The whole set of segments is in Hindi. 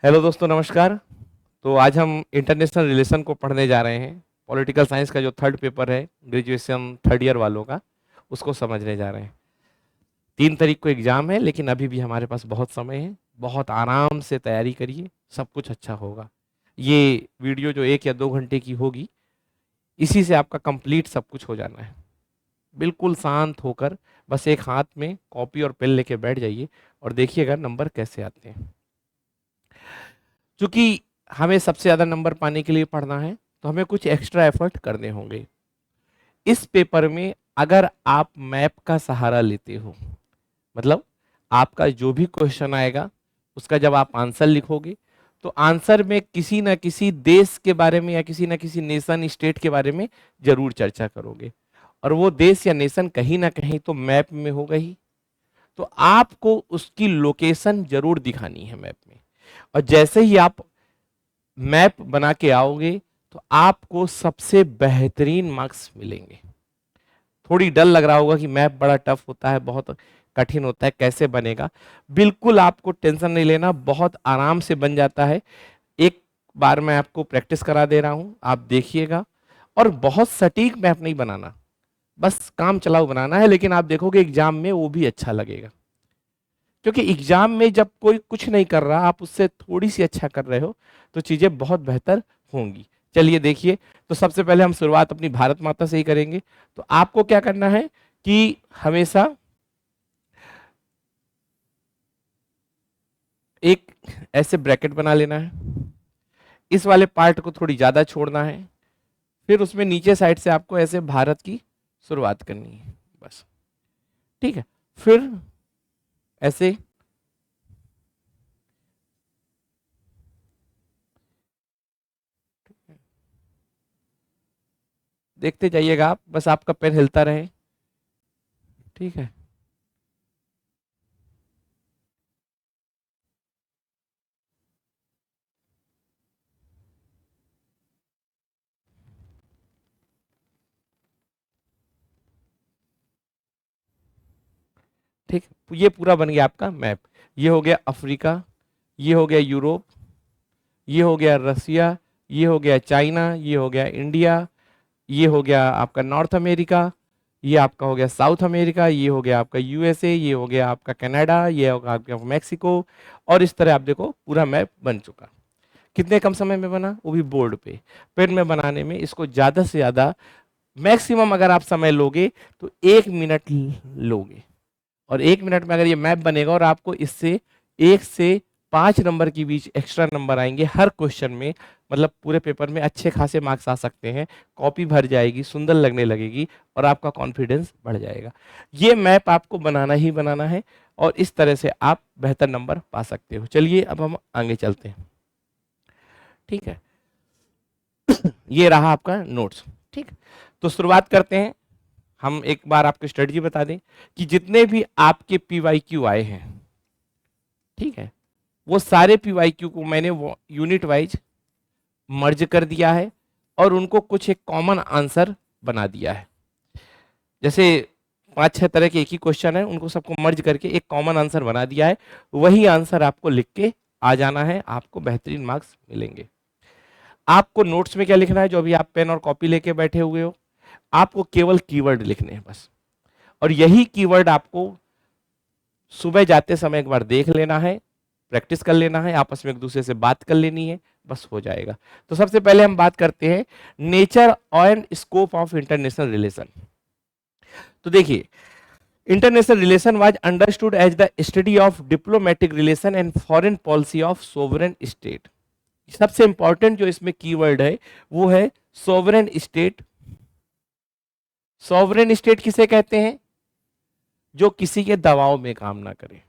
हेलो दोस्तों, नमस्कार। तो आज हम इंटरनेशनल रिलेशन को पढ़ने जा रहे हैं। पॉलिटिकल साइंस का जो थर्ड पेपर है ग्रेजुएशन थर्ड ईयर वालों का, उसको समझने जा रहे हैं। 3 तारीख को एग्जाम है, लेकिन अभी भी हमारे पास बहुत समय है। बहुत आराम से तैयारी करिए, सब कुछ अच्छा होगा। ये वीडियो जो 1 या 2 घंटे की होगी, इसी से आपका कंप्लीट सब कुछ हो जाना है। बिल्कुल शांत होकर बस एक हाथ में कॉपी और पेन लेके बैठ जाइए और देखिएगा नंबर कैसे आते हैं। क्योंकि हमें सबसे ज़्यादा नंबर पाने के लिए पढ़ना है, तो हमें कुछ एक्स्ट्रा एफर्ट करने होंगे। इस पेपर में अगर आप मैप का सहारा लेते हो, मतलब आपका जो भी क्वेश्चन आएगा उसका जब आप आंसर लिखोगे, तो आंसर में किसी ना किसी देश के बारे में या किसी ना किसी नेशन स्टेट के बारे में जरूर चर्चा करोगे। और वो देश या नेशन कहीं ना कहीं तो मैप में होगा ही। तो आपको उसकी लोकेशन जरूर दिखानी है मैप में। और जैसे ही आप मैप बना के आओगे, तो आपको सबसे बेहतरीन मार्क्स मिलेंगे। थोड़ी डर लग रहा होगा कि मैप बड़ा टफ होता है, बहुत कठिन होता है, कैसे बनेगा। बिल्कुल आपको टेंशन नहीं लेना, बहुत आराम से बन जाता है। एक बार मैं आपको प्रैक्टिस करा दे रहा हूं, आप देखिएगा। और बहुत सटीक मैप नहीं बनाना, बस काम चलाओ बनाना है, लेकिन आप देखोगे एग्जाम में वो भी अच्छा लगेगा। क्योंकि एग्जाम में जब कोई कुछ नहीं कर रहा, आप उससे थोड़ी सी अच्छा कर रहे हो, तो चीजें बहुत बेहतर होंगी। चलिए देखिए। तो सबसे पहले हम शुरुआत अपनी भारत माता से ही करेंगे। तो आपको क्या करना है कि हमेशा एक ऐसे ब्रैकेट बना लेना है। इस वाले पार्ट को थोड़ी ज्यादा छोड़ना है। फिर उसमें नीचे साइड से आपको ऐसे भारत की शुरुआत करनी है, बस। ठीक है। फिर ऐसे देखते जाइएगा आप, बस आपका पेन हिलता रहे। ठीक है। ठीक, ये पूरा बन गया आपका मैप। ये हो गया अफ्रीका, ये हो गया यूरोप, ये हो गया रसिया, ये हो गया चाइना, ये हो गया इंडिया, ये हो गया आपका नॉर्थ अमेरिका, ये आपका हो गया साउथ अमेरिका, ये हो गया आपका यूएसए, ये हो गया आपका कनाडा, ये होगा आपका मैक्सिको। और इस तरह आप देखो पूरा मैप बन चुका। कितने कम समय में बना, वो भी बोर्ड पे। पेन में बनाने में इसको ज़्यादा से ज़्यादा, मैक्सिमम अगर आप समय लोगे तो 1 मिनट लोगे। और 1 मिनट में अगर ये मैप बनेगा और आपको इससे 1 से 5 नंबर के बीच एक्स्ट्रा नंबर आएंगे हर क्वेश्चन में, मतलब पूरे पेपर में अच्छे खासे मार्क्स आ सकते हैं। कॉपी भर जाएगी, सुंदर लगने लगेगी, और आपका कॉन्फिडेंस बढ़ जाएगा। ये मैप आपको बनाना ही बनाना है, और इस तरह से आप बेहतर नंबर पा सकते हो। चलिए अब हम आगे चलते हैं। ठीक है। ये रहा आपका नोट्स। ठीक। तो शुरुआत करते हैं। हम एक बार आपको स्ट्रेटजी बता दें कि जितने भी आपके पीवाईक्यू आए हैं, ठीक है, वो सारे पीवाईक्यू को मैंने वो यूनिट वाइज मर्ज कर दिया है, और उनको कुछ एक कॉमन आंसर बना दिया है। जैसे 5-6 तरह के एक ही क्वेश्चन है, उनको सबको मर्ज करके एक कॉमन आंसर बना दिया है। वही आंसर आपको लिख के आ जाना है, आपको बेहतरीन मार्क्स मिलेंगे। आपको नोट्स में क्या लिखना है, जो अभी आप पेन और कॉपी लेके बैठे हुए हो, आपको केवल कीवर्ड लिखने हैं बस। और यही कीवर्ड आपको सुबह जाते समय एक बार देख लेना है, प्रैक्टिस कर लेना है, आपस में एक दूसरे से बात कर लेनी है, बस हो जाएगा। तो सबसे पहले हम बात करते हैं nature and scope of international relation. तो देखिए, international relation was understood as the study of diplomatic relation and foreign policy of sovereign state. सबसे इंपॉर्टेंट जो इसमें कीवर्ड है वो है सोवरेन स्टेट। सोवरेन स्टेट किसे कहते हैं, जो किसी के दबाव में काम ना करे।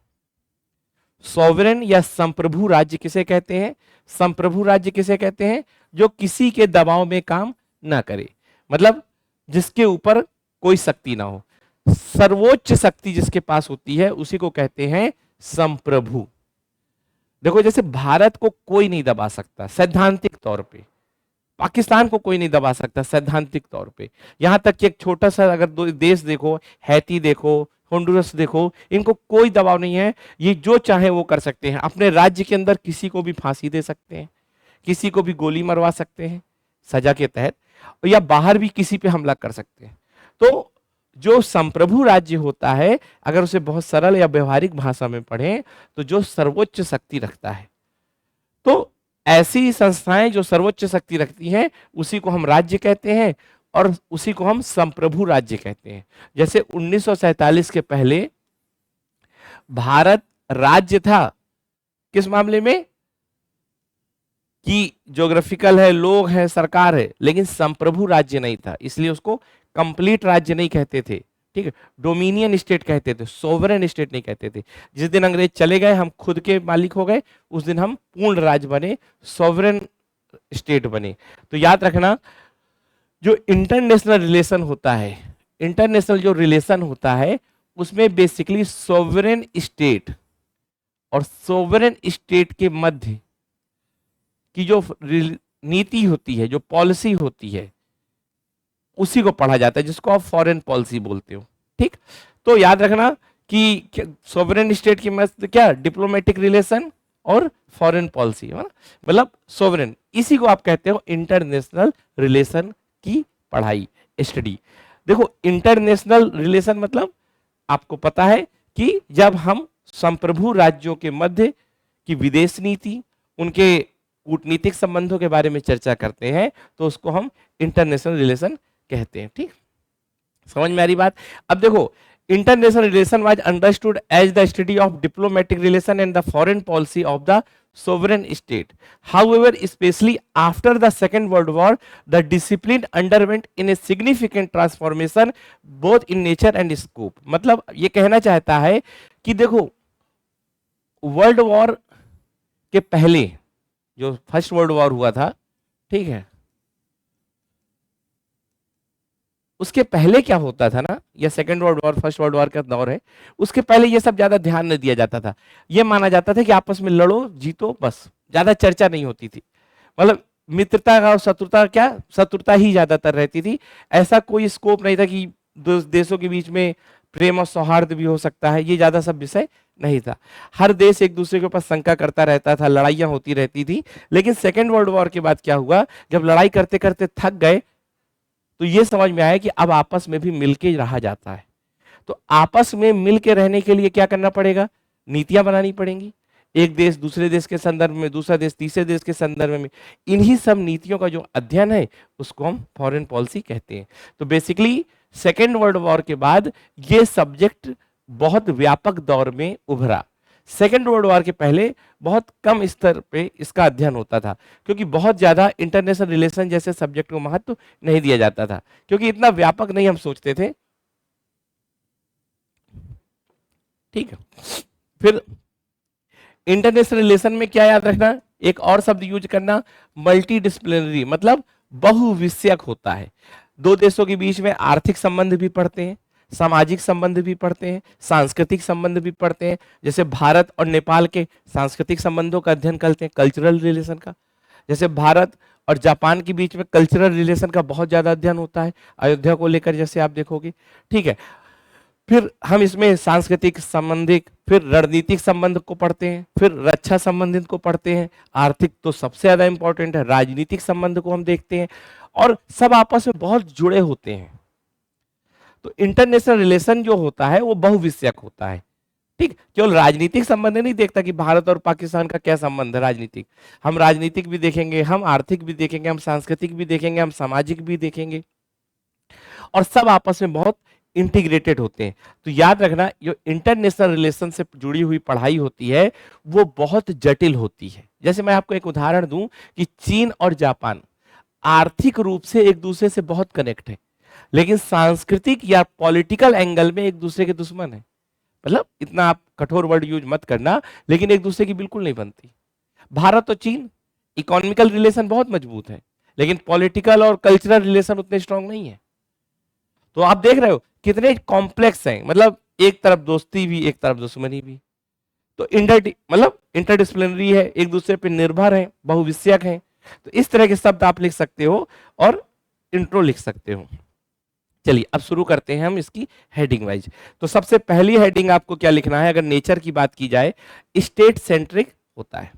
सॉवरेन या संप्रभु राज्य किसे कहते हैं, संप्रभु राज्य किसे कहते हैं, जो किसी के दबाव में काम ना करे, मतलब जिसके ऊपर कोई शक्ति ना हो। सर्वोच्च शक्ति जिसके पास होती है उसी को कहते हैं संप्रभु। देखो, जैसे भारत को कोई नहीं दबा सकता सैद्धांतिक तौर पे, पाकिस्तान को कोई नहीं दबा सकता सैद्धांतिक तौर पे। यहां तक कि एक छोटा सा अगर देश देखो, हैती देखो, होंडुरस देखो, इनको कोई दबाव नहीं है, ये जो चाहे वो कर सकते हैं। अपने राज्य के अंदर किसी को भी फांसी दे सकते हैं, किसी को भी गोली मरवा सकते हैं सजा के तहत, या बाहर भी किसी पे हमला कर सकते हैं। तो जो संप्रभु राज्य होता है, अगर उसे बहुत सरल या व्यवहारिक भाषा में पढ़ें, तो जो सर्वोच्च शक्ति रखता है, तो ऐसी संस्थाएं जो सर्वोच्च शक्ति रखती हैं उसी को हम राज्य कहते हैं, और उसी को हम संप्रभु राज्य कहते हैं। जैसे 1947 के पहले भारत राज्य था किस मामले में, कि ज्योग्राफिकल है, लोग हैं, सरकार है, लेकिन संप्रभु राज्य नहीं था, इसलिए उसको कंप्लीट राज्य नहीं कहते थे, ठीक है, डोमिनियन स्टेट कहते थे, सोवरेन स्टेट नहीं कहते थे। जिस दिन अंग्रेज चले गए, हम खुद के मालिक हो गए, उस दिन हम पूर्ण राज्य बने, सोवरेन स्टेट बने। तो याद रखना, जो इंटरनेशनल रिलेशन होता है, इंटरनेशनल जो रिलेशन होता है, उसमें बेसिकली सोवरेन स्टेट और सोवरेन स्टेट के मध्य की जो नीति होती है, जो पॉलिसी होती है, उसी को पढ़ा जाता है, जिसको आप फॉरेन पॉलिसी बोलते हो, ठीक। तो याद रखना कि सोवरेन स्टेट की मध्य क्या, डिप्लोमेटिक रिलेशन और फॉरेन पॉलिसी है ना, मतलब सोवरेन, इसी को आप कहते हो इंटरनेशनल रिलेशन की पढ़ाई, स्टडी। देखो इंटरनेशनल रिलेशन मतलब आपको पता है कि जब हम संप्रभु राज्यों के मध्य की विदेश नीति, उनके कूटनीतिक संबंधों के बारे में चर्चा करते हैं, तो उसको हम इंटरनेशनल रिलेशन कहते हैं, ठीक। समझ में आ रही बात। अब देखो, international relation was understood as the study of diplomatic relation and the foreign policy of the sovereign state. However, especially after the Second World War, the discipline underwent in a significant transformation both in nature and scope. मतलब ये कहना चाहता है कि देखो, वर्ल्ड वॉर के पहले जो फर्स्ट वर्ल्ड वॉर हुआ था, ठीक है, उसके पहले क्या होता था ना, या second world war first world war का दौर है, उसके पहले ये सब ज्यादा ध्यान नहीं दिया जाता था। ये माना जाता था कि आपस में लड़ो जीतो, बस, ज्यादा चर्चा नहीं होती थी। मतलब मित्रता और शत्रुता, क्या शत्रुता ही ज्यादातर रहती थी, ऐसा कोई स्कोप नहीं था कि देशों के बीच में प्रेम और सौहार्द भी हो सकता है, ये ज्यादा सब विषय नहीं था। हर देश एक दूसरे के ऊपर शंका करता रहता था, लड़ाइयां होती रहती थी। लेकिन सेकेंड वर्ल्ड वॉर के बाद क्या हुआ, जब लड़ाई करते करते थक गए, तो ये समझ में आया कि अब आपस में भी मिलके रहा जाता है। तो आपस में मिलके रहने के लिए क्या करना पड़ेगा, नीतियां बनानी पड़ेंगी। एक देश दूसरे देश के संदर्भ में, दूसरा देश तीसरे देश के संदर्भ में, इन्हीं सब नीतियों का जो अध्ययन है उसको हम फॉरेन पॉलिसी कहते हैं। तो बेसिकली सेकेंड वर्ल्ड वॉर के बाद ये सब्जेक्ट बहुत व्यापक दौर में उभरा। सेकेंड वर्ल्ड वॉर के पहले बहुत कम स्तर पे इसका अध्ययन होता था, क्योंकि बहुत ज्यादा इंटरनेशनल रिलेशन जैसे सब्जेक्ट को महत्व नहीं दिया जाता था, क्योंकि इतना व्यापक नहीं हम सोचते थे, ठीक है। फिर इंटरनेशनल रिलेशन में क्या याद रखना, एक और शब्द यूज करना, मल्टी डिसिप्लिनरी, मतलब बहुविषयक होता है। दो देशों के बीच में आर्थिक संबंध भी पढ़ते हैं, सामाजिक संबंध भी पढ़ते हैं, सांस्कृतिक संबंध भी पढ़ते हैं। जैसे भारत और नेपाल के सांस्कृतिक संबंधों का अध्ययन करते हैं, कल्चरल रिलेशन का। जैसे भारत और जापान के बीच में कल्चरल रिलेशन का बहुत ज्यादा अध्ययन होता है, अयोध्या को लेकर जैसे आप देखोगे, ठीक है। फिर हम इसमें सांस्कृतिक संबंधिक, फिर रणनीतिक संबंध को पढ़ते हैं, फिर रक्षा संबंधित को पढ़ते हैं, आर्थिक तो सबसे ज्यादा इंपॉर्टेंट है, राजनीतिक संबंध को हम देखते हैं, और सब आपस में बहुत जुड़े होते हैं। तो इंटरनेशनल रिलेशन जो होता है वो बहुविषयक होता है, ठीक। केवल राजनीतिक संबंध नहीं देखता कि भारत और पाकिस्तान का क्या संबंध है राजनीतिक, हम राजनीतिक भी देखेंगे, हम आर्थिक भी देखेंगे, हम सांस्कृतिक भी देखेंगे, हम सामाजिक भी देखेंगे, और सब आपस में बहुत इंटीग्रेटेड होते हैं। तो याद रखना, जो इंटरनेशनल रिलेशन से जुड़ी हुई पढ़ाई होती है वो बहुत जटिल होती है। जैसे मैं आपको एक उदाहरण दूं कि चीन और जापान आर्थिक रूप से एक दूसरे से बहुत कनेक्ट है, लेकिन सांस्कृतिक या पॉलिटिकल एंगल में एक दूसरे के दुश्मन है। मतलब इतना आप कठोर वर्ड यूज मत करना, लेकिन एक दूसरे की बिल्कुल नहीं बनती। भारत और चीन इकोनॉमिकल रिलेशन बहुत मजबूत है, लेकिन पॉलिटिकल और कल्चरल रिलेशन उतने स्ट्रांग नहीं है। तो आप देख रहे हो कितने कॉम्प्लेक्स हैं, मतलब एक तरफ दोस्ती भी, एक तरफ दुश्मनी भी। तो इंटरडिसिप्लिनरी है, एक दूसरे पे निर्भर है, बहुविषयक है। तो इस तरह के शब्द आप लिख सकते हो और इंट्रो लिख सकते हो। चलिए अब शुरू करते हैं हम इसकी हेडिंग वाइज। तो सबसे पहली हेडिंग आपको क्या लिखना है, अगर नेचर की बात की जाए, स्टेट सेंट्रिक होता है।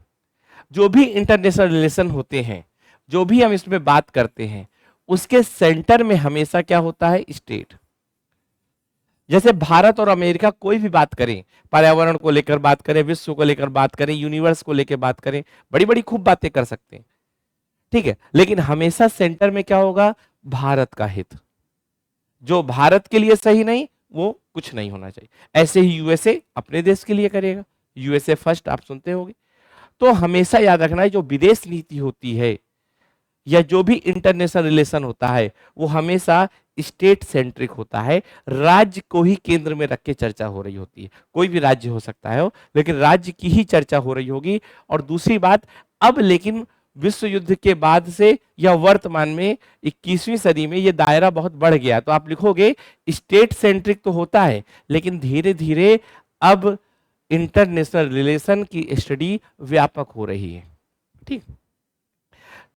जो भी इंटरनेशनल रिलेशन होते हैं, जो भी हम इसमें बात करते हैं, उसके सेंटर में हमेशा क्या होता है, स्टेट। जैसे भारत और अमेरिका कोई भी बात करें, पर्यावरण को लेकर बात करें, विश्व को लेकर बात करें, यूनिवर्स को लेकर बात करें, बड़ी बड़ी खूब बातें कर सकते हैं, ठीक है, लेकिन हमेशा सेंटर में क्या होगा, भारत का हित। जो भारत के लिए सही नहीं वो कुछ नहीं होना चाहिए। ऐसे ही यूएसए अपने देश के लिए करेगा, यूएसए फर्स्ट आप सुनते होंगे। तो हमेशा याद रखना है जो विदेश नीति होती है या जो भी इंटरनेशनल रिलेशन होता है वो हमेशा स्टेट सेंट्रिक होता है। राज्य को ही केंद्र में रख के चर्चा हो रही होती है। कोई भी राज्य हो सकता है लेकिन राज्य की ही चर्चा हो रही होगी। और दूसरी बात, अब लेकिन विश्व युद्ध के बाद से या वर्तमान में 21वीं सदी में ये दायरा बहुत बढ़ गया। तो आप लिखोगे स्टेट सेंट्रिक तो होता है लेकिन धीरे धीरे अब इंटरनेशनल रिलेशन की स्टडी व्यापक हो रही है। ठीक,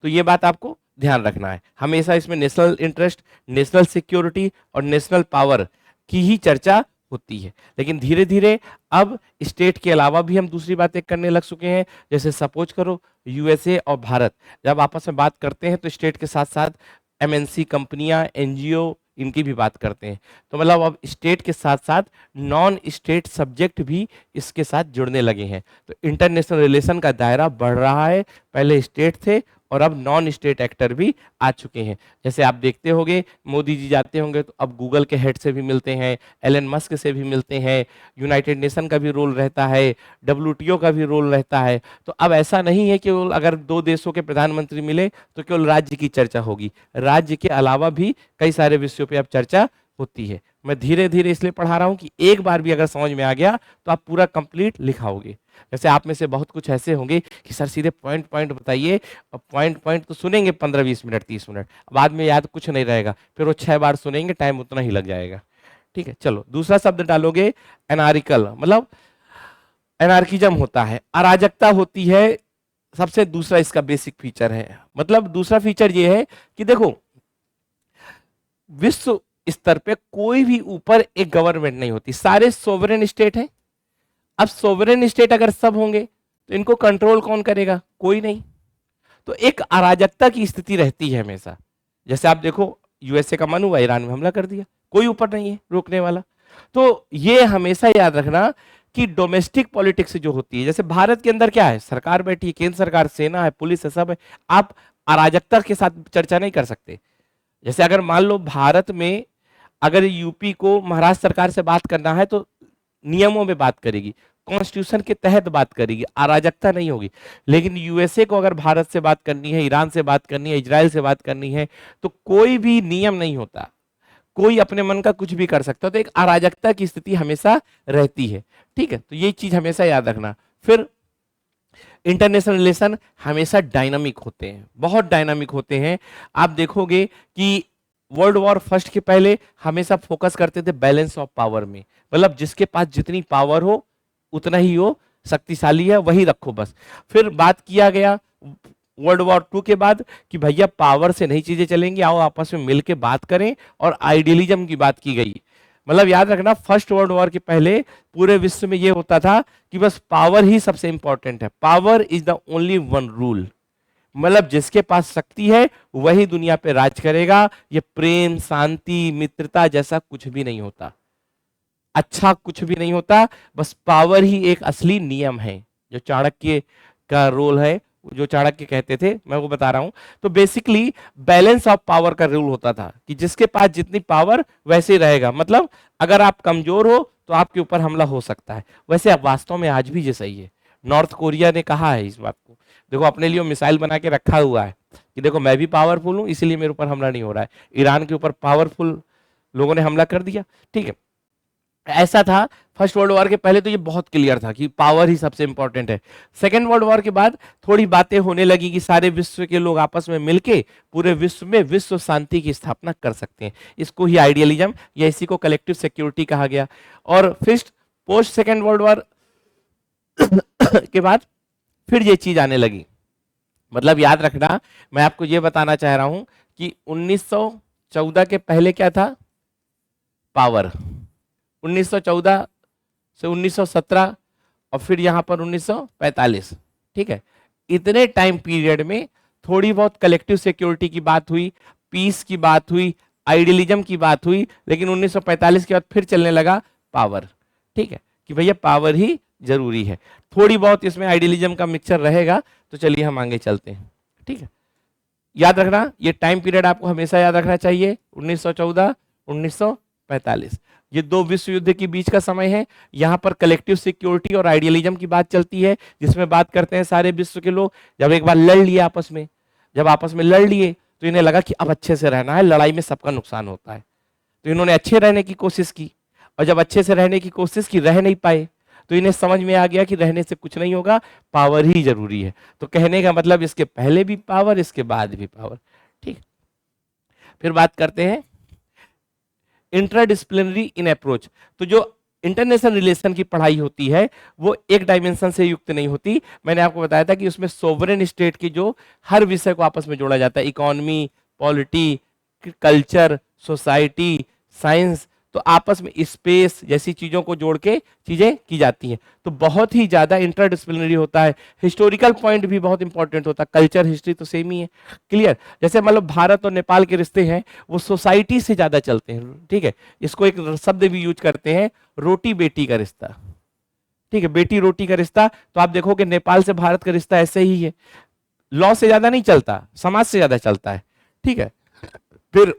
तो ये बात आपको ध्यान रखना है। हमेशा इसमें नेशनल इंटरेस्ट, नेशनल सिक्योरिटी और नेशनल पावर की ही चर्चा होती है। लेकिन धीरे धीरे अब स्टेट के अलावा भी हम दूसरी बातें करने लग चुके हैं। जैसे सपोज करो यूएसए और भारत जब आपस में बात करते हैं तो स्टेट के साथ साथ एमएनसी कंपनियां, एनजीओ, इनकी भी बात करते हैं। तो मतलब अब स्टेट के साथ साथ नॉन स्टेट सब्जेक्ट भी इसके साथ जुड़ने लगे हैं। तो इंटरनेशनल रिलेशन का दायरा बढ़ रहा है। पहले स्टेट थे और अब नॉन स्टेट एक्टर भी आ चुके हैं। जैसे आप देखते होंगे मोदी जी जाते होंगे तो अब गूगल के हेड से भी मिलते हैं, एलन मस्क से भी मिलते हैं, यूनाइटेड नेशन का भी रोल रहता है, डब्ल्यूटीओ का भी रोल रहता है। तो अब ऐसा नहीं है कि अगर दो देशों के प्रधानमंत्री मिले तो केवल राज्य की चर्चा होगी, राज्य के अलावा भी कई सारे विषयों पर अब चर्चा होती है। मैं धीरे धीरे इसलिए पढ़ा रहा हूं कि एक बार भी अगर समझ में आ गया तो आप पूरा कंप्लीट लिखाओगे। जैसे आप में से बहुत कुछ ऐसे होंगे कि सर सीधे पॉइंट पॉइंट बताइए, और पॉइंट पॉइंट तो सुनेंगे 15-20 मिनट 30 मिनट, बाद में याद कुछ नहीं रहेगा, फिर वो 6 बार सुनेंगे, टाइम उतना ही लग जाएगा। ठीक है, चलो दूसरा शब्द डालोगे एनार्किकल, मतलब एनार्किज्म होता है, अराजकता होती है। सबसे दूसरा इसका बेसिक फीचर है, मतलब दूसरा फीचर ये है कि देखो विश्व स्तर पे कोई भी ऊपर एक गवर्नमेंट नहीं होती, सारे सोवरेन स्टेट हैं। अब सोवरेन स्टेट अगर सब होंगे तो इनको कंट्रोल कौन करेगा, कोई नहीं। तो एक अराजकता की स्थिति रहती है हमेशा। जैसे आप देखो यूएसए का मन हुआ ईरान में हमला कर दिया, कोई ऊपर नहीं है रोकने वाला। तो ये हमेशा याद रखना कि डोमेस्टिक पॉलिटिक्स जो होती है, जैसे भारत के अंदर क्या है, सरकार बैठी है, केंद्र सरकार, सेना है, पुलिस है, सब है। आप अराजकता के साथ चर्चा नहीं कर सकते। जैसे अगर मान लो भारत में अगर यूपी को महाराष्ट्र सरकार से बात करना है तो नियमों में बात करेगी, कॉन्स्टिट्यूशन के तहत बात करेगी, अराजकता नहीं होगी। लेकिन यूएसए को अगर भारत से बात करनी है, ईरान से बात करनी है, इजराइल से बात करनी है, तो कोई भी नियम नहीं होता, कोई अपने मन का कुछ भी कर सकता है। तो एक अराजकता की स्थिति हमेशा रहती है। ठीक है, तो ये चीज हमेशा याद रखना। फिर इंटरनेशनल रिलेशन हमेशा डायनामिक होते हैं, बहुत डायनामिक होते हैं। आप देखोगे कि वर्ल्ड वॉर फर्स्ट के पहले हमेशा फोकस करते थे बैलेंस ऑफ पावर में, मतलब जिसके पास जितनी पावर हो उतना ही वो शक्तिशाली है, वही रखो बस। फिर बात किया गया वर्ल्ड वॉर 2 के बाद कि भैया पावर से नहीं चीजें चलेंगी, आओ आपस में मिलके बात करें, और आइडियलिज्म की बात की गई। मतलब याद रखना फर्स्ट वर्ल्ड वॉर के पहले पूरे विश्व में ये होता था कि बस पावर ही सबसे इंपॉर्टेंट है, power is the only one rule, मतलब जिसके पास शक्ति है वही दुनिया पे राज करेगा। ये प्रेम, शांति, मित्रता जैसा कुछ भी नहीं होता, अच्छा कुछ भी नहीं होता, बस पावर ही एक असली नियम है। जो चाणक्य का रोल है, जो चाणक्य कहते थे, मैं वो बता रहा हूं। तो बेसिकली बैलेंस ऑफ पावर का रूल होता था कि जिसके पास जितनी पावर वैसे ही रहेगा, मतलब अगर आप कमजोर हो तो आपके ऊपर हमला हो सकता है। वैसे अब वास्तव में आज भी ये सही है, नॉर्थ कोरिया ने कहा है इस बात को, देखो अपने लिए मिसाइल बना के रखा हुआ है कि देखो मैं भी पावरफुल हूं इसलिए मेरे ऊपर हमला नहीं हो रहा है। ईरान के ऊपर पावरफुल लोगों ने हमला कर दिया। ठीक है, ऐसा था फर्स्ट वर्ल्ड वॉर के पहले, तो ये बहुत क्लियर था कि पावर ही सबसे इंपॉर्टेंट है। सेकेंड वर्ल्ड वॉर के बाद थोड़ी बातें होने लगी कि सारे विश्व के लोग आपस में मिलके पूरे विश्व में विश्व शांति की स्थापना कर सकते हैं। इसको ही आइडियलिज्म या इसी को कलेक्टिव सिक्योरिटी कहा गया। और फिर पोस्ट सेकेंड वर्ल्ड वॉर के बाद फिर ये चीज आने लगी। मतलब याद रखना, मैं आपको ये बताना चाह रहा हूं कि 1914 के पहले क्या था, पावर 1914 से 1917 और फिर यहां पर 1945, ठीक है। इतने टाइम पीरियड में थोड़ी बहुत कलेक्टिव सिक्योरिटी की बात हुई, पीस की बात हुई, आइडियलिज्म की बात हुई, लेकिन 1945 के बाद फिर चलने लगा पावर, ठीक है, कि भैया पावर ही जरूरी है। थोड़ी बहुत इसमें आइडियलिज्म का मिक्सचर रहेगा, तो चलिए हम आगे चलते हैं, ठीक है। याद रखना, ये टाइम पीरियड आपको हमेशा याद रखना चाहिए, 1914 1945, ये दो विश्व युद्ध के बीच का समय है। यहां पर कलेक्टिव सिक्योरिटी और आइडियलिज्म की बात चलती है, जिसमें बात करते हैं सारे विश्व के लोग, जब एक बार लड़ लिए आपस में, जब आपस में लड़ लिए तो इन्हें लगा कि अब अच्छे से रहना है, लड़ाई में सबका नुकसान होता है, तो इन्होंने अच्छे रहने की कोशिश की, और जब अच्छे से रहने की कोशिश की, रह नहीं पाए, तो इन्हें समझ में आ गया कि रहने से कुछ नहीं होगा, पावर ही जरूरी है। तो कहने का मतलब इसके पहले भी पावर, इसके बाद भी पावर, ठीक। फिर बात करते हैं इंट्राडिसिप्लिनरी इन अप्रोच। तो जो इंटरनेशनल रिलेशन की पढ़ाई होती है वो एक डायमेंशन से युक्त नहीं होती। मैंने आपको बताया था कि उसमें सोवरेन स्टेट की जो हर विषय को आपस में जोड़ा जाता है, economy, polity, culture, society, science, तो आपस में स्पेस जैसी चीजों को जोड़ के चीजें की जाती हैं। तो बहुत ही ज्यादा इंटरडिसिप्लिनरी होता है। हिस्टोरिकल पॉइंट भी बहुत इंपॉर्टेंट होता है, कल्चर हिस्ट्री तो सेम ही है, क्लियर। जैसे मतलब भारत और नेपाल के रिश्ते हैं वो सोसाइटी से ज्यादा चलते हैं, ठीक है। इसको एक शब्द भी यूज करते हैं, रोटी बेटी का रिश्ता, ठीक है, बेटी रोटी का रिश्ता। तो आप देखोगे नेपाल से भारत का रिश्ता ऐसे ही है, लॉ से ज्यादा नहीं चलता, समाज से ज्यादा चलता है, ठीक है। फिर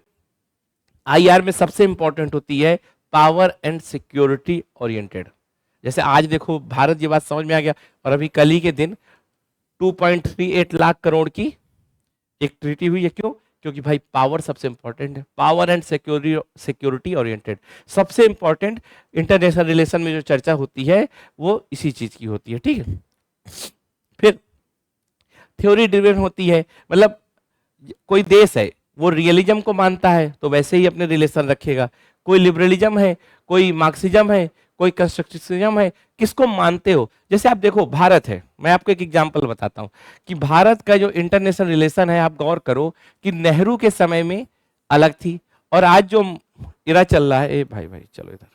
आईआर में सबसे इंपॉर्टेंट होती है पावर एंड सिक्योरिटी ओरिएंटेड। जैसे आज देखो भारत, ये बात समझ में आ गया, और अभी कल ही के दिन 2.38 लाख करोड़ की एक ट्रीटी हुई है। क्यों? क्योंकि भाई पावर सबसे इंपॉर्टेंट है, पावर एंड सिक्योरिटी ओरिएंटेड सबसे इंपॉर्टेंट इंटरनेशनल रिलेशन में जो चर्चा होती है वो इसी चीज की होती है, ठीक है। फिर थ्योरी ड्रिवन होती है, मतलब कोई देश है वो रियलिज्म को मानता है तो वैसे ही अपने रिलेशन रखेगा, कोई लिबरलिज्म है, कोई मार्क्सिज्म है, कोई कंस्ट्रक्टिविज्म है, किसको मानते हो। जैसे आप देखो भारत है, मैं आपको एक एग्जांपल बताता हूं कि भारत का जो इंटरनेशनल रिलेशन है, आप गौर करो कि नेहरू के समय में अलग थी और आज जो इरा चल रहा है, ए भाई भाई चलो इधर,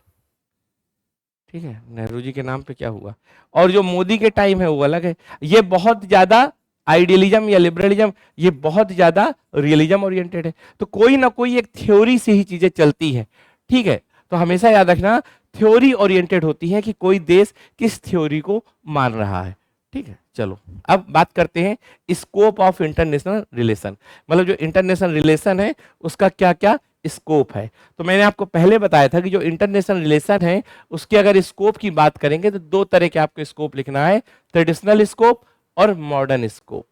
ठीक है, नेहरू जी के नाम पे क्या हुआ, और जो मोदी के टाइम है वो अलग है। ये बहुत ज्यादा आइडियलिज्म या लिबरलिज्म, ये बहुत ज्यादा रियलिज्म ओरिएंटेड है। तो कोई ना कोई एक थ्योरी से ही चीजें चलती है, ठीक है। तो हमेशा याद रखना थ्योरी ओरिएंटेड होती है कि कोई देश किस थ्योरी को मान रहा है, ठीक है। चलो अब बात करते हैं स्कोप ऑफ इंटरनेशनल रिलेशन, मतलब जो इंटरनेशनल रिलेशन है उसका क्या क्या स्कोप है। तो मैंने आपको पहले बताया था कि जो इंटरनेशनल रिलेशन है उसके अगर स्कोप की बात करेंगे तो दो तरह के आपको स्कोप लिखना है, ट्रेडिशनल स्कोप और मॉडर्न स्कोप।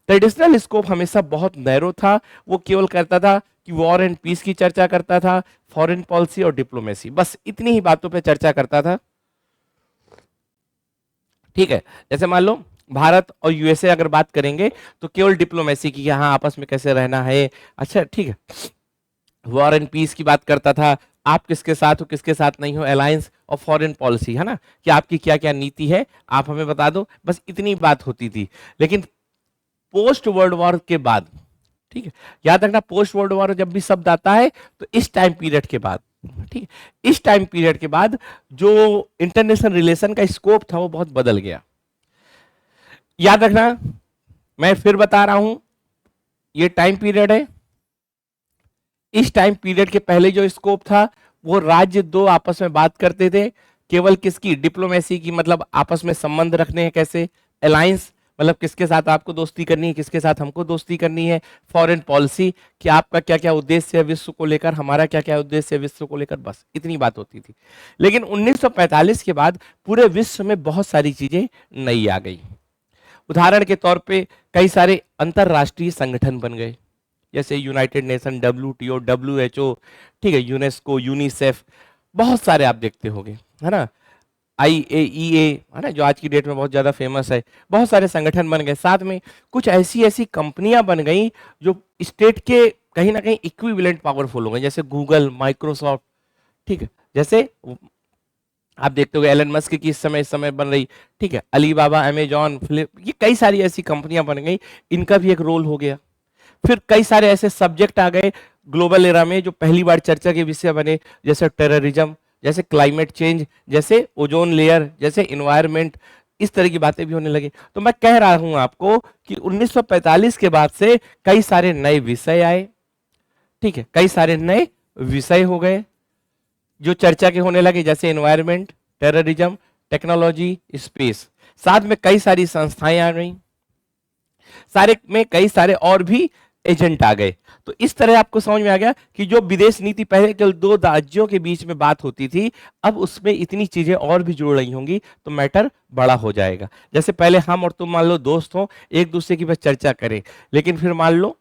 ट्रेडिशनल स्कोप हमेशा बहुत नैरो था, वो केवल करता था कि वॉर एंड पीस की चर्चा करता था, फॉरेन पॉलिसी और डिप्लोमेसी, बस इतनी ही बातों पे चर्चा करता था, ठीक है। जैसे मान लो भारत और यूएसए अगर बात करेंगे तो केवल डिप्लोमेसी की, हाँ आपस में कैसे रहना है, अच्छा ठीक है। वॉर एंड पीस की बात करता था, आप किसके साथ हो किसके साथ नहीं हो, अलायंस और फॉरेन पॉलिसी, है ना, कि आपकी क्या क्या नीति है आप हमें बता दो, बस इतनी बात होती थी। लेकिन पोस्ट वर्ल्ड वॉर के बाद, ठीक है, याद रखना पोस्ट वर्ल्ड वॉर जब भी शब्द आता है तो इस टाइम पीरियड के बाद, ठीक है, इस टाइम पीरियड के बाद जो इंटरनेशनल रिलेशन का स्कोप था वो बहुत बदल गया। याद रखना, मैं फिर बता रहा हूं, ये टाइम पीरियड है, इस टाइम पीरियड के पहले जो स्कोप था वो राज्य दो आपस में बात करते थे, केवल किसकी, डिप्लोमेसी की, मतलब आपस में संबंध रखने हैं कैसे, अलायंस मतलब किसके साथ आपको दोस्ती करनी है, किसके साथ हमको दोस्ती करनी है, फॉरेन पॉलिसी कि आपका क्या क्या उद्देश्य है विश्व को लेकर, हमारा क्या क्या उद्देश्य है विश्व को लेकर, बस इतनी बात होती थी। लेकिन 1945 के बाद पूरे विश्व में बहुत सारी चीजें नई आ गई। उदाहरण के तौर पे कई सारे अंतरराष्ट्रीय संगठन बन गए, जैसे यूनाइटेड नेशन, WTO, WHO, ठीक है, यूनेस्को, यूनिसेफ, बहुत सारे आप देखते होंगे, है ना, IAEA, है ना, जो आज की डेट में बहुत ज्यादा फेमस है। बहुत सारे संगठन बन गए, साथ में कुछ ऐसी ऐसी कंपनियां बन गई जो स्टेट के कहीं ना कहीं इक्विवेलेंट पावरफुल हो गए, जैसे गूगल, माइक्रोसॉफ्ट, ठीक है। जैसे आप देखते हो एलन मस्क की इस समय बन रही, ठीक है, अलीबाबा, अमेजॉन, फ्लिप, ये कई सारी ऐसी कंपनियां बन गई, इनका भी एक रोल हो गया। फिर कई सारे ऐसे सब्जेक्ट आ गए ग्लोबल एरा में जो पहली बार चर्चा के विषय बने, जैसे टेररिज्म, जैसे क्लाइमेट चेंज, जैसे ओजोन लेयर, जैसे इन्वायरमेंट, इस तरह की बातें भी होने लगी। तो मैं कह रहा हूं आपको कि 1945 के बाद से कई सारे नए विषय आए, ठीक है, कई सारे नए विषय हो गए जो चर्चा के होने लगे, जैसे एनवायरनमेंट, टेररिज्म, टेक्नोलॉजी, स्पेस। साथ में कई सारी संस्थाएं आ गई, सारे में कई सारे और भी एजेंट आ गए। तो इस तरह आपको समझ में आ गया कि जो विदेश नीति पहले केवल दो राज्यों के बीच में बात होती थी, अब उसमें इतनी चीजें और भी जुड़ रही होंगी, तो मैटर बड़ा हो जाएगा। जैसे पहले हम और तुम मान लो दोस्त हो, एक दूसरे की बस चर्चा करें, लेकिन फिर मान लो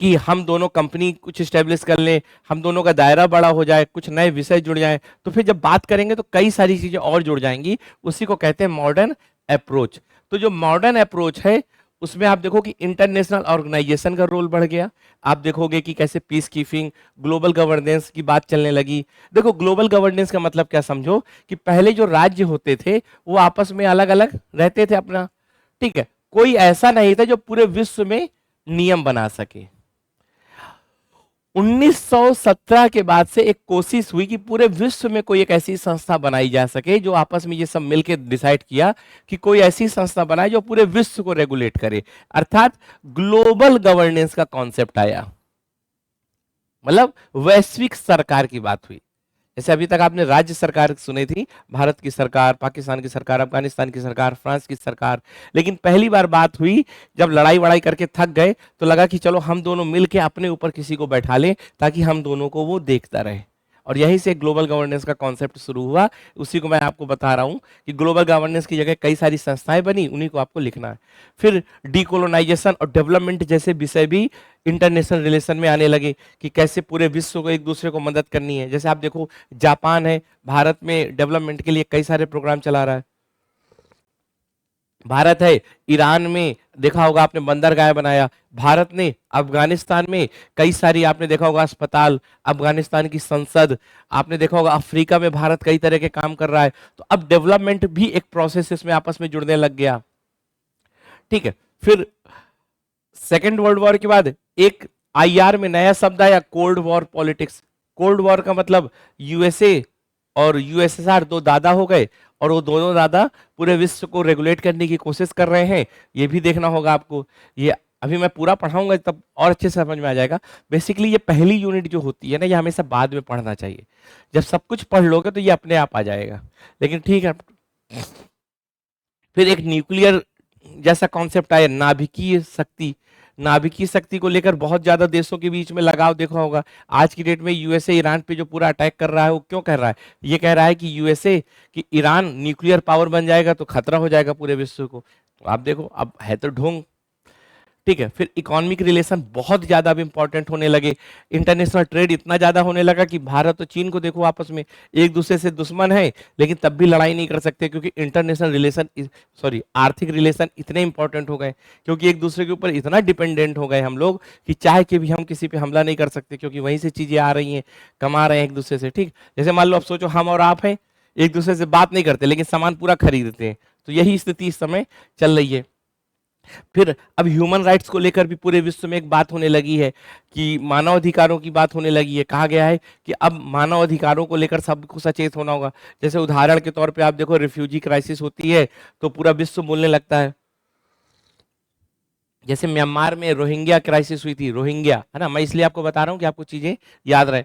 कि हम दोनों कंपनी कुछ स्टेब्लिश कर लें, हम दोनों का दायरा बड़ा हो जाए, कुछ नए विषय जुड़ जाए, तो फिर जब बात करेंगे तो कई सारी चीजें और जुड़ जाएंगी। उसी को कहते हैं मॉडर्न अप्रोच। तो जो मॉडर्न अप्रोच है उसमें आप देखो कि इंटरनेशनल ऑर्गेनाइजेशन का रोल बढ़ गया। आप देखोगे कि कैसे पीस कीपिंग, ग्लोबल गवर्नेंस की बात चलने लगी। देखो ग्लोबल गवर्नेंस का मतलब क्या समझो, कि पहले जो राज्य होते थे वो आपस में अलग अलग रहते थे अपना, ठीक है, कोई ऐसा नहीं था जो पूरे विश्व में नियम बना सके। 1917 के बाद से एक कोशिश हुई कि पूरे विश्व में कोई एक ऐसी संस्था बनाई जा सके जो आपस में ये सब मिलकर डिसाइड किया कि कोई ऐसी संस्था बनाए जो पूरे विश्व को रेगुलेट करे, अर्थात ग्लोबल गवर्नेंस का कॉन्सेप्ट आया। मतलब वैश्विक सरकार की बात हुई। जैसे अभी तक आपने राज्य सरकार सुनी थी, भारत की सरकार, पाकिस्तान की सरकार, अफगानिस्तान की सरकार, फ्रांस की सरकार, लेकिन पहली बार बात हुई जब लड़ाई वड़ाई करके थक गए तो लगा कि चलो हम दोनों मिलके अपने ऊपर किसी को बैठा लें ताकि हम दोनों को वो देखता रहे, और यहीं से ग्लोबल गवर्नेंस का कॉन्सेप्ट शुरू हुआ। उसी को मैं आपको बता रहा हूं कि ग्लोबल गवर्नेंस की जगह कई सारी संस्थाएं बनी, उन्हीं को आपको लिखना है। फिर डीकोलोनाइजेशन और डेवलपमेंट जैसे विषय भी इंटरनेशनल रिलेशन में आने लगे कि कैसे पूरे विश्व को एक दूसरे को मदद करनी है। जैसे आप देखो जापान है, भारत में डेवलपमेंट के लिए कई सारे प्रोग्राम चला रहा है। भारत है, ईरान में देखा होगा आपने बंदरगाह बनाया। भारत ने अफगानिस्तान में कई सारी आपने देखा होगा अस्पताल, अफगानिस्तान की संसद, आपने देखा होगा अफ्रीका में भारत कई तरह के काम कर रहा है। तो अब डेवलपमेंट भी एक प्रोसेस इसमें आपस में जुड़ने लग गया, ठीक है। फिर सेकेंड वर्ल्ड वॉर के बाद एक आईआर में नया शब्द आया, cold war politics. Cold war का मतलब यूएसए और यूएसएसआर दो दादा हो गए, और वो दोनों दादा पूरे विश्व को रेगुलेट करने की कोशिश कर रहे हैं। ये भी देखना होगा आपको। ये अभी मैं पूरा पढ़ाऊंगा तब और अच्छे से समझ में आ जाएगा। बेसिकली ये पहली यूनिट जो होती है ना, ये हमेशा बाद में पढ़ना चाहिए। जब सब कुछ पढ़ लोगे तो ये अपने आप आ जाएगा, लेकिन ठीक है। फिर एक न्यूक्लियर जैसा कॉन्सेप्ट आया, नाभिकीय शक्ति। नाभिकीय शक्ति को लेकर बहुत ज्यादा देशों के बीच में लगाव देखा होगा। आज की डेट में यूएसए ईरान पे जो पूरा अटैक कर रहा है, वो क्यों कर रहा है? ये कह रहा है कि यूएसए कि ईरान न्यूक्लियर पावर बन जाएगा तो खतरा हो जाएगा पूरे विश्व को। तो आप देखो अब है तो ढोंग, ठीक है। फिर इकोनॉमिक रिलेशन बहुत ज्यादा अब इंपॉर्टेंट होने लगे। इंटरनेशनल ट्रेड इतना ज्यादा होने लगा कि भारत और चीन को देखो आपस में एक दूसरे से दुश्मन है, लेकिन तब भी लड़ाई नहीं कर सकते, क्योंकि इंटरनेशनल रिलेशन, सॉरी आर्थिक रिलेशन इतने इंपॉर्टेंट हो गए, क्योंकि एक दूसरे के ऊपर इतना डिपेंडेंट हो गए हम लोग कि चाहे के भी हम किसी पे हमला नहीं कर सकते, क्योंकि वहीं से चीजें आ रही हैं, कमा रहे हैं एक दूसरे से, ठीक। जैसे मान लो अब सोचो हम और आप हैं, एक दूसरे से बात नहीं करते लेकिन सामान पूरा खरीदते हैं। तो यही स्थिति इस समय चल रही है। फिर अब ह्यूमन राइट्स को लेकर भी पूरे विश्व में एक बात होने लगी है कि मानव अधिकारों की बात होने लगी है। कहा गया है कि अब मानव अधिकारों को लेकर सबको सचेत होना होगा। जैसे उदाहरण के तौर पे आप देखो रिफ्यूजी क्राइसिस होती है तो पूरा विश्व बोलने लगता है। जैसे म्यांमार में रोहिंग्या क्राइसिस हुई थी, रोहिंग्या है ना, मैं इसलिए आपको बता रहा हूँ कि आपको चीजें याद रहे।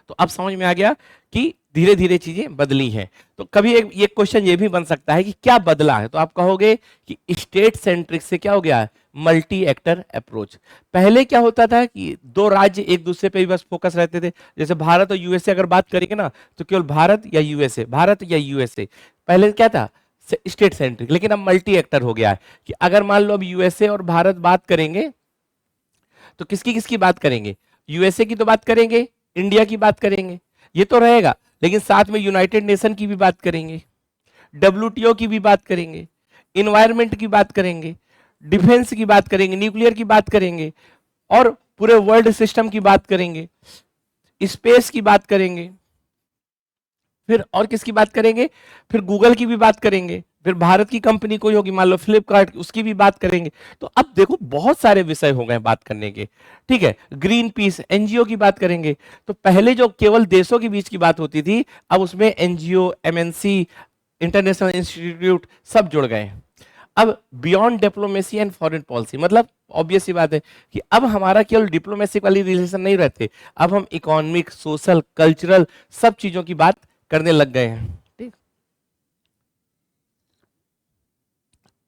तो अब समझ में आ गया कि धीरे धीरे चीजें बदली हैं। तो कभी एक क्वेश्चन ये भी बन सकता है कि क्या बदला है, तो आप कहोगे कि स्टेट सेंट्रिक से क्या हो गया है, मल्टी एक्टर अप्रोच। पहले क्या होता था कि दो राज्य एक दूसरे पे ही बस फोकस रहते थे। जैसे भारत और यूएसए अगर बात करेंगे ना, तो केवल भारत या यूएसए, भारत या यूएसए। पहले क्या था, स्टेट सेंट्रिक, लेकिन अब मल्टी एक्टर हो गया है कि अगर मान लो अब यूएसए और भारत बात करेंगे तो किसकी किसकी बात करेंगे, यूएसए की तो बात करेंगे, इंडिया की बात करेंगे, ये तो रहेगा, लेकिन साथ में यूनाइटेड नेशन की भी बात करेंगे, डब्ल्यूटीओ की भी बात करेंगे, इन्वायरमेंट की बात करेंगे, डिफेंस की बात करेंगे, न्यूक्लियर की बात करेंगे, और पूरे वर्ल्ड सिस्टम की बात करेंगे, स्पेस की बात करेंगे, फिर और किसकी बात करेंगे, फिर गूगल की भी बात करेंगे, फिर भारत की कंपनी कोई होगी मान लो फ्लिपकार्ट, उसकी भी बात करेंगे। तो अब देखो बहुत सारे विषय हो गए बात करने के, ठीक है। ग्रीन पीस एनजीओ की बात करेंगे। तो पहले जो केवल देशों के बीच की बात होती थी, अब उसमें एनजीओ, एमएनसी, इंटरनेशनल इंस्टीट्यूट सब जुड़ गए हैं। अब beyond diplomacy and foreign policy, मतलब ऑब्वियस सी बात है कि अब हमारा केवल डिप्लोमेटिक वाली रिलेशन नहीं रहते, अब हम इकोनॉमिक, सोशल, कल्चरल सब चीजों की बात करने लग गए हैं, ठीक।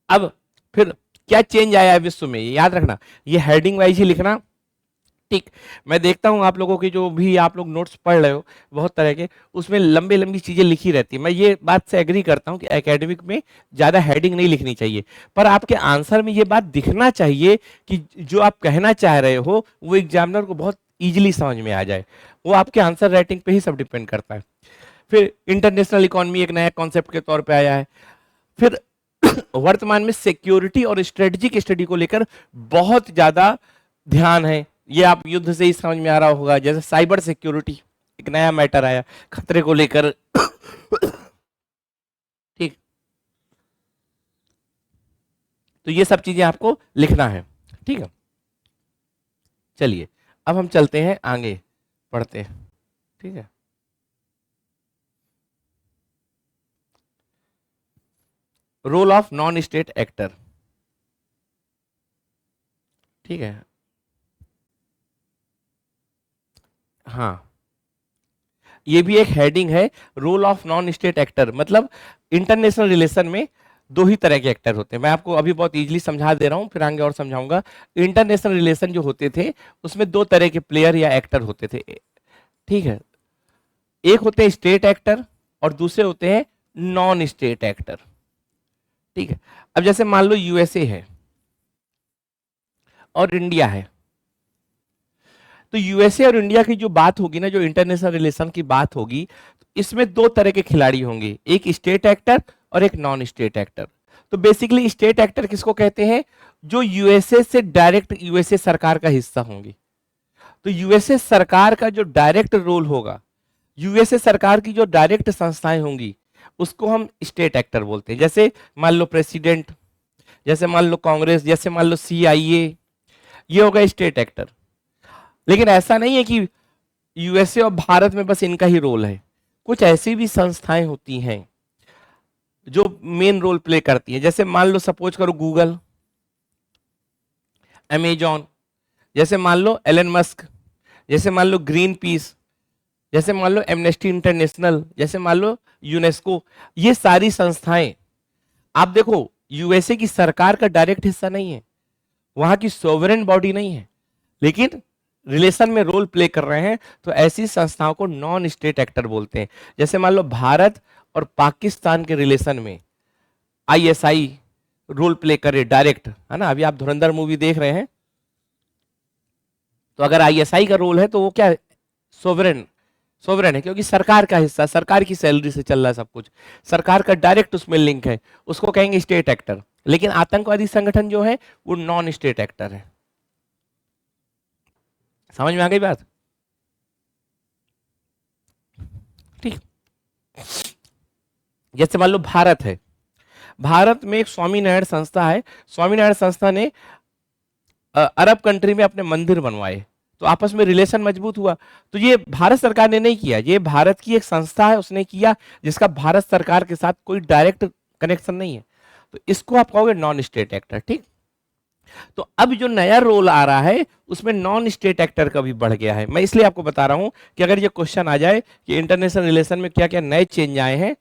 अब फिर क्या चेंज आया है विश्व में, ये याद रखना, ये हेडिंग वाइज ही लिखना, ठीक। मैं देखता हूं आप लोगों की जो भी आप लोग नोट्स पढ़ रहे हो बहुत तरह के, उसमें लंबी लंबी चीजें लिखी रहती है। मैं ये बात से एग्री करता हूं कि एकेडमिक में ज्यादा हेडिंग नहीं लिखनी चाहिए, पर आपके आंसर में ये बात दिखना चाहिए कि जो आप कहना चाह रहे हो वो एग्जामिनर को बहुत इजीली समझ में आ जाए। वो आपके आंसर राइटिंग पे ही सब डिपेंड करता है। फिर इंटरनेशनल इकोनॉमी एक नया कॉन्सेप्ट के तौर पे आया है। फिर वर्तमान में सिक्योरिटी और स्ट्रेटेजिक स्टडी को लेकर बहुत ज्यादा ध्यान है। ये आप युद्ध से ही समझ में आ रहा होगा, जैसे साइबर सिक्योरिटी एक नया मैटर आया खतरे को लेकर, ठीक। तो ये सब चीजें आपको लिखना है, ठीक है। चलिए अब हम चलते हैं आगे पढ़ते हैं, ठीक है। Role of non state actor, ठीक है। हाँ, ये भी एक हेडिंग है, role of non state actor. मतलब इंटरनेशनल रिलेशन में दो ही तरह के एक्टर होते हैं। मैं आपको अभी बहुत इजीली समझा दे रहा हूं, फिर आगे और समझाऊंगा। इंटरनेशनल रिलेशन जो होते थे उसमें दो तरह के प्लेयर या एक्टर होते थे, ठीक है। एक होते हैं स्टेट एक्टर और दूसरे होते हैं नॉन स्टेट एक्टर, ठीक है। अब जैसे मान लो यूएसए है और इंडिया है, तो यूएसए और इंडिया की जो बात होगी ना, जो इंटरनेशनल रिलेशन की बात होगी, इसमें दो तरह के खिलाड़ी होंगे, एक स्टेट एक्टर और एक नॉन स्टेट एक्टर। तो बेसिकली स्टेट एक्टर किसको कहते हैं, जो यूएसए से डायरेक्ट यूएसए सरकार का हिस्सा होंगे। तो यूएसए सरकार का जो डायरेक्ट रोल होगा, यूएसए सरकार की जो डायरेक्ट संस्थाएं होंगी, उसको हम स्टेट एक्टर बोलते हैं। जैसे मान लो प्रेसिडेंट, जैसे मान लो कांग्रेस, जैसे मान लो सीआईए, ये होगा स्टेट एक्टर। लेकिन ऐसा नहीं है कि यूएसए और भारत में बस इनका ही रोल है, कुछ ऐसी भी संस्थाएं होती हैं जो मेन रोल प्ले करती हैं। जैसे मान लो सपोज करो गूगल, अमेजॉन, जैसे मान लो एलन मस्क, जैसे मान लो ग्रीन पीस, जैसे मान लो एमनेस्टी इंटरनेशनल, जैसे मान लो यूनेस्को। ये सारी संस्थाएं, आप देखो यूएसए की सरकार का डायरेक्ट हिस्सा नहीं है, वहां की सोवरेन बॉडी नहीं है, लेकिन रिलेशन में रोल प्ले कर रहे हैं। तो ऐसी संस्थाओं को नॉन स्टेट एक्टर बोलते हैं। जैसे मान लो भारत और पाकिस्तान के रिलेशन में आईएसआई रोल प्ले करे डायरेक्ट, है ना। अभी आप धुरंधर मूवी देख रहे हैं, तो अगर आईएसआई का रोल है तो वो क्या है, सोवरेन, सोवरेन है, क्योंकि सरकार का हिस्सा, सरकार की सैलरी से चल रहा है सब कुछ, सरकार का डायरेक्ट उसमें लिंक है, उसको कहेंगे स्टेट एक्टर। लेकिन आतंकवादी संगठन जो है वो नॉन स्टेट एक्टर है। समझ में आ गई बात, ठीक। जैसे मान लो भारत है, भारत में एक स्वामीनारायण संस्था है, स्वामीनारायण संस्था ने अरब कंट्री में अपने मंदिर बनवाए, तो आपस में रिलेशन मजबूत हुआ। तो ये भारत सरकार ने नहीं किया, ये भारत की एक संस्था है उसने किया, जिसका भारत सरकार के साथ कोई डायरेक्ट कनेक्शन नहीं है। तो इसको आप कहोगे नॉन स्टेट एक्टर, ठीक। तो अब जो नया रोल आ रहा है उसमें नॉन स्टेट एक्टर का भी बढ़ गया है। मैं इसलिए आपको बता रहा हूं कि अगर ये क्वेश्चन आ जाए कि इंटरनेशनल रिलेशन में क्या क्या नए चेंज आए हैं,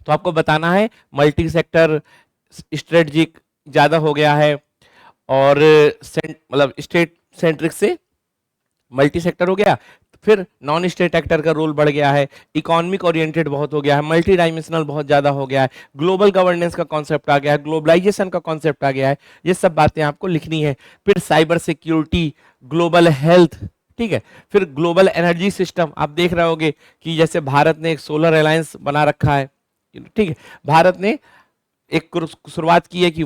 तो आपको बताना है मल्टी सेक्टर स्ट्रेटजिक ज्यादा हो गया है, और मतलब स्टेट सेंट्रिक से मल्टी सेक्टर हो गया। फिर नॉन स्टेट एक्टर का रोल बढ़ गया है, इकोनॉमिक ओरिएंटेड बहुत हो गया है, मल्टी डायमेंशनल बहुत ज्यादा हो गया है, ग्लोबल गवर्नेंस का कॉन्सेप्ट आ गया है, ग्लोबलाइजेशन का कॉन्सेप्ट आ गया है। ये सब बातें आपको लिखनी है। फिर साइबर सिक्योरिटी, ग्लोबल हेल्थ, ठीक है। फिर ग्लोबल एनर्जी सिस्टम, आप देख रहे होगे कि जैसे भारत ने एक सोलर अलायंस बना रखा है, ठीक है। भारत ने एक शुरुआत की है कि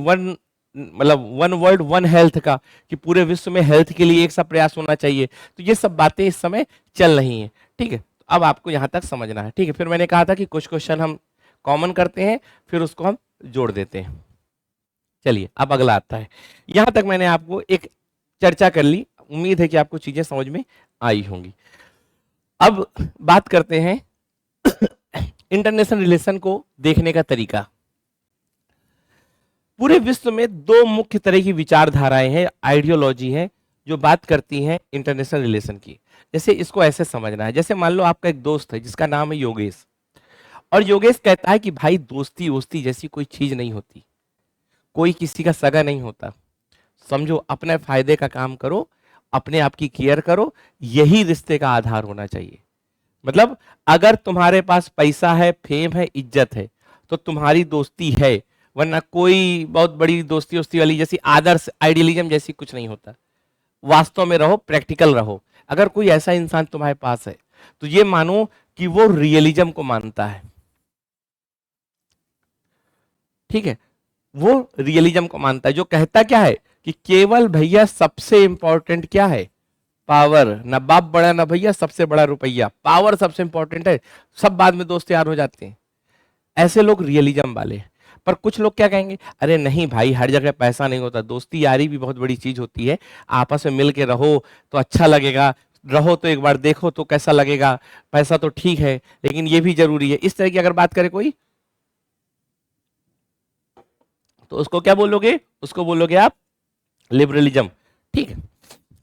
मतलब वन वर्ल्ड वन हेल्थ का, कि पूरे विश्व में हेल्थ के लिए एक सा प्रयास होना चाहिए। तो ये सब बातें इस समय चल रही हैं, ठीक है। अब आपको यहां तक समझना है, ठीक है। फिर मैंने कहा था कि कुछ क्वेश्चन हम कॉमन करते हैं, फिर उसको हम जोड़ देते हैं। चलिए अब अगला आता है। यहां तक मैंने आपको एक चर्चा कर ली, उम्मीद है कि आपको चीजें समझ में आई होंगी। अब बात करते हैं इंटरनेशनल रिलेशन को देखने का तरीका। पूरे विश्व में दो मुख्य तरह की विचारधाराएं हैं, आइडियोलॉजी है, जो बात करती हैं इंटरनेशनल रिलेशन की। जैसे इसको ऐसे समझना है, जैसे मान लो आपका एक दोस्त है जिसका नाम है योगेश, और योगेश कहता है कि भाई दोस्ती वोस्ती जैसी कोई चीज नहीं होती, कोई किसी का सगा नहीं होता, समझो अपने फायदे का काम करो, अपने आप की केयर करो, यही रिश्ते का आधार होना चाहिए। मतलब अगर तुम्हारे पास पैसा है, फेम है, इज्जत है, तो तुम्हारी दोस्ती है, वरना कोई बहुत बड़ी दोस्ती वोस्ती वाली जैसी आदर्श आइडियलिज्म जैसी कुछ नहीं होता। वास्तव में रहो, प्रैक्टिकल रहो। अगर कोई ऐसा इंसान तुम्हारे पास है तो ये मानो कि वो रियलिज्म को मानता है, ठीक है। वो रियलिज्म को मानता है, जो कहता क्या है कि केवल भैया सबसे इंपॉर्टेंट क्या है, पावर। ना बाप बड़ा ना भैया, सबसे बड़ा रुपया, पावर सबसे इंपॉर्टेंट है, सब बाद में दोस्त यार हो जाते हैं। ऐसे लोग रियलिज्म वाले हैं। पर कुछ लोग क्या कहेंगे, अरे नहीं भाई हर जगह पैसा नहीं होता, दोस्ती यारी भी बहुत बड़ी चीज होती है, आपस में मिल के रहो तो अच्छा लगेगा, रहो तो एक बार देखो तो कैसा लगेगा, पैसा तो ठीक है लेकिन ये भी जरूरी है। इस तरह की अगर बात करे कोई, तो उसको क्या बोलोगे, उसको बोलोगे आप लिबरलिज्म, ठीक है।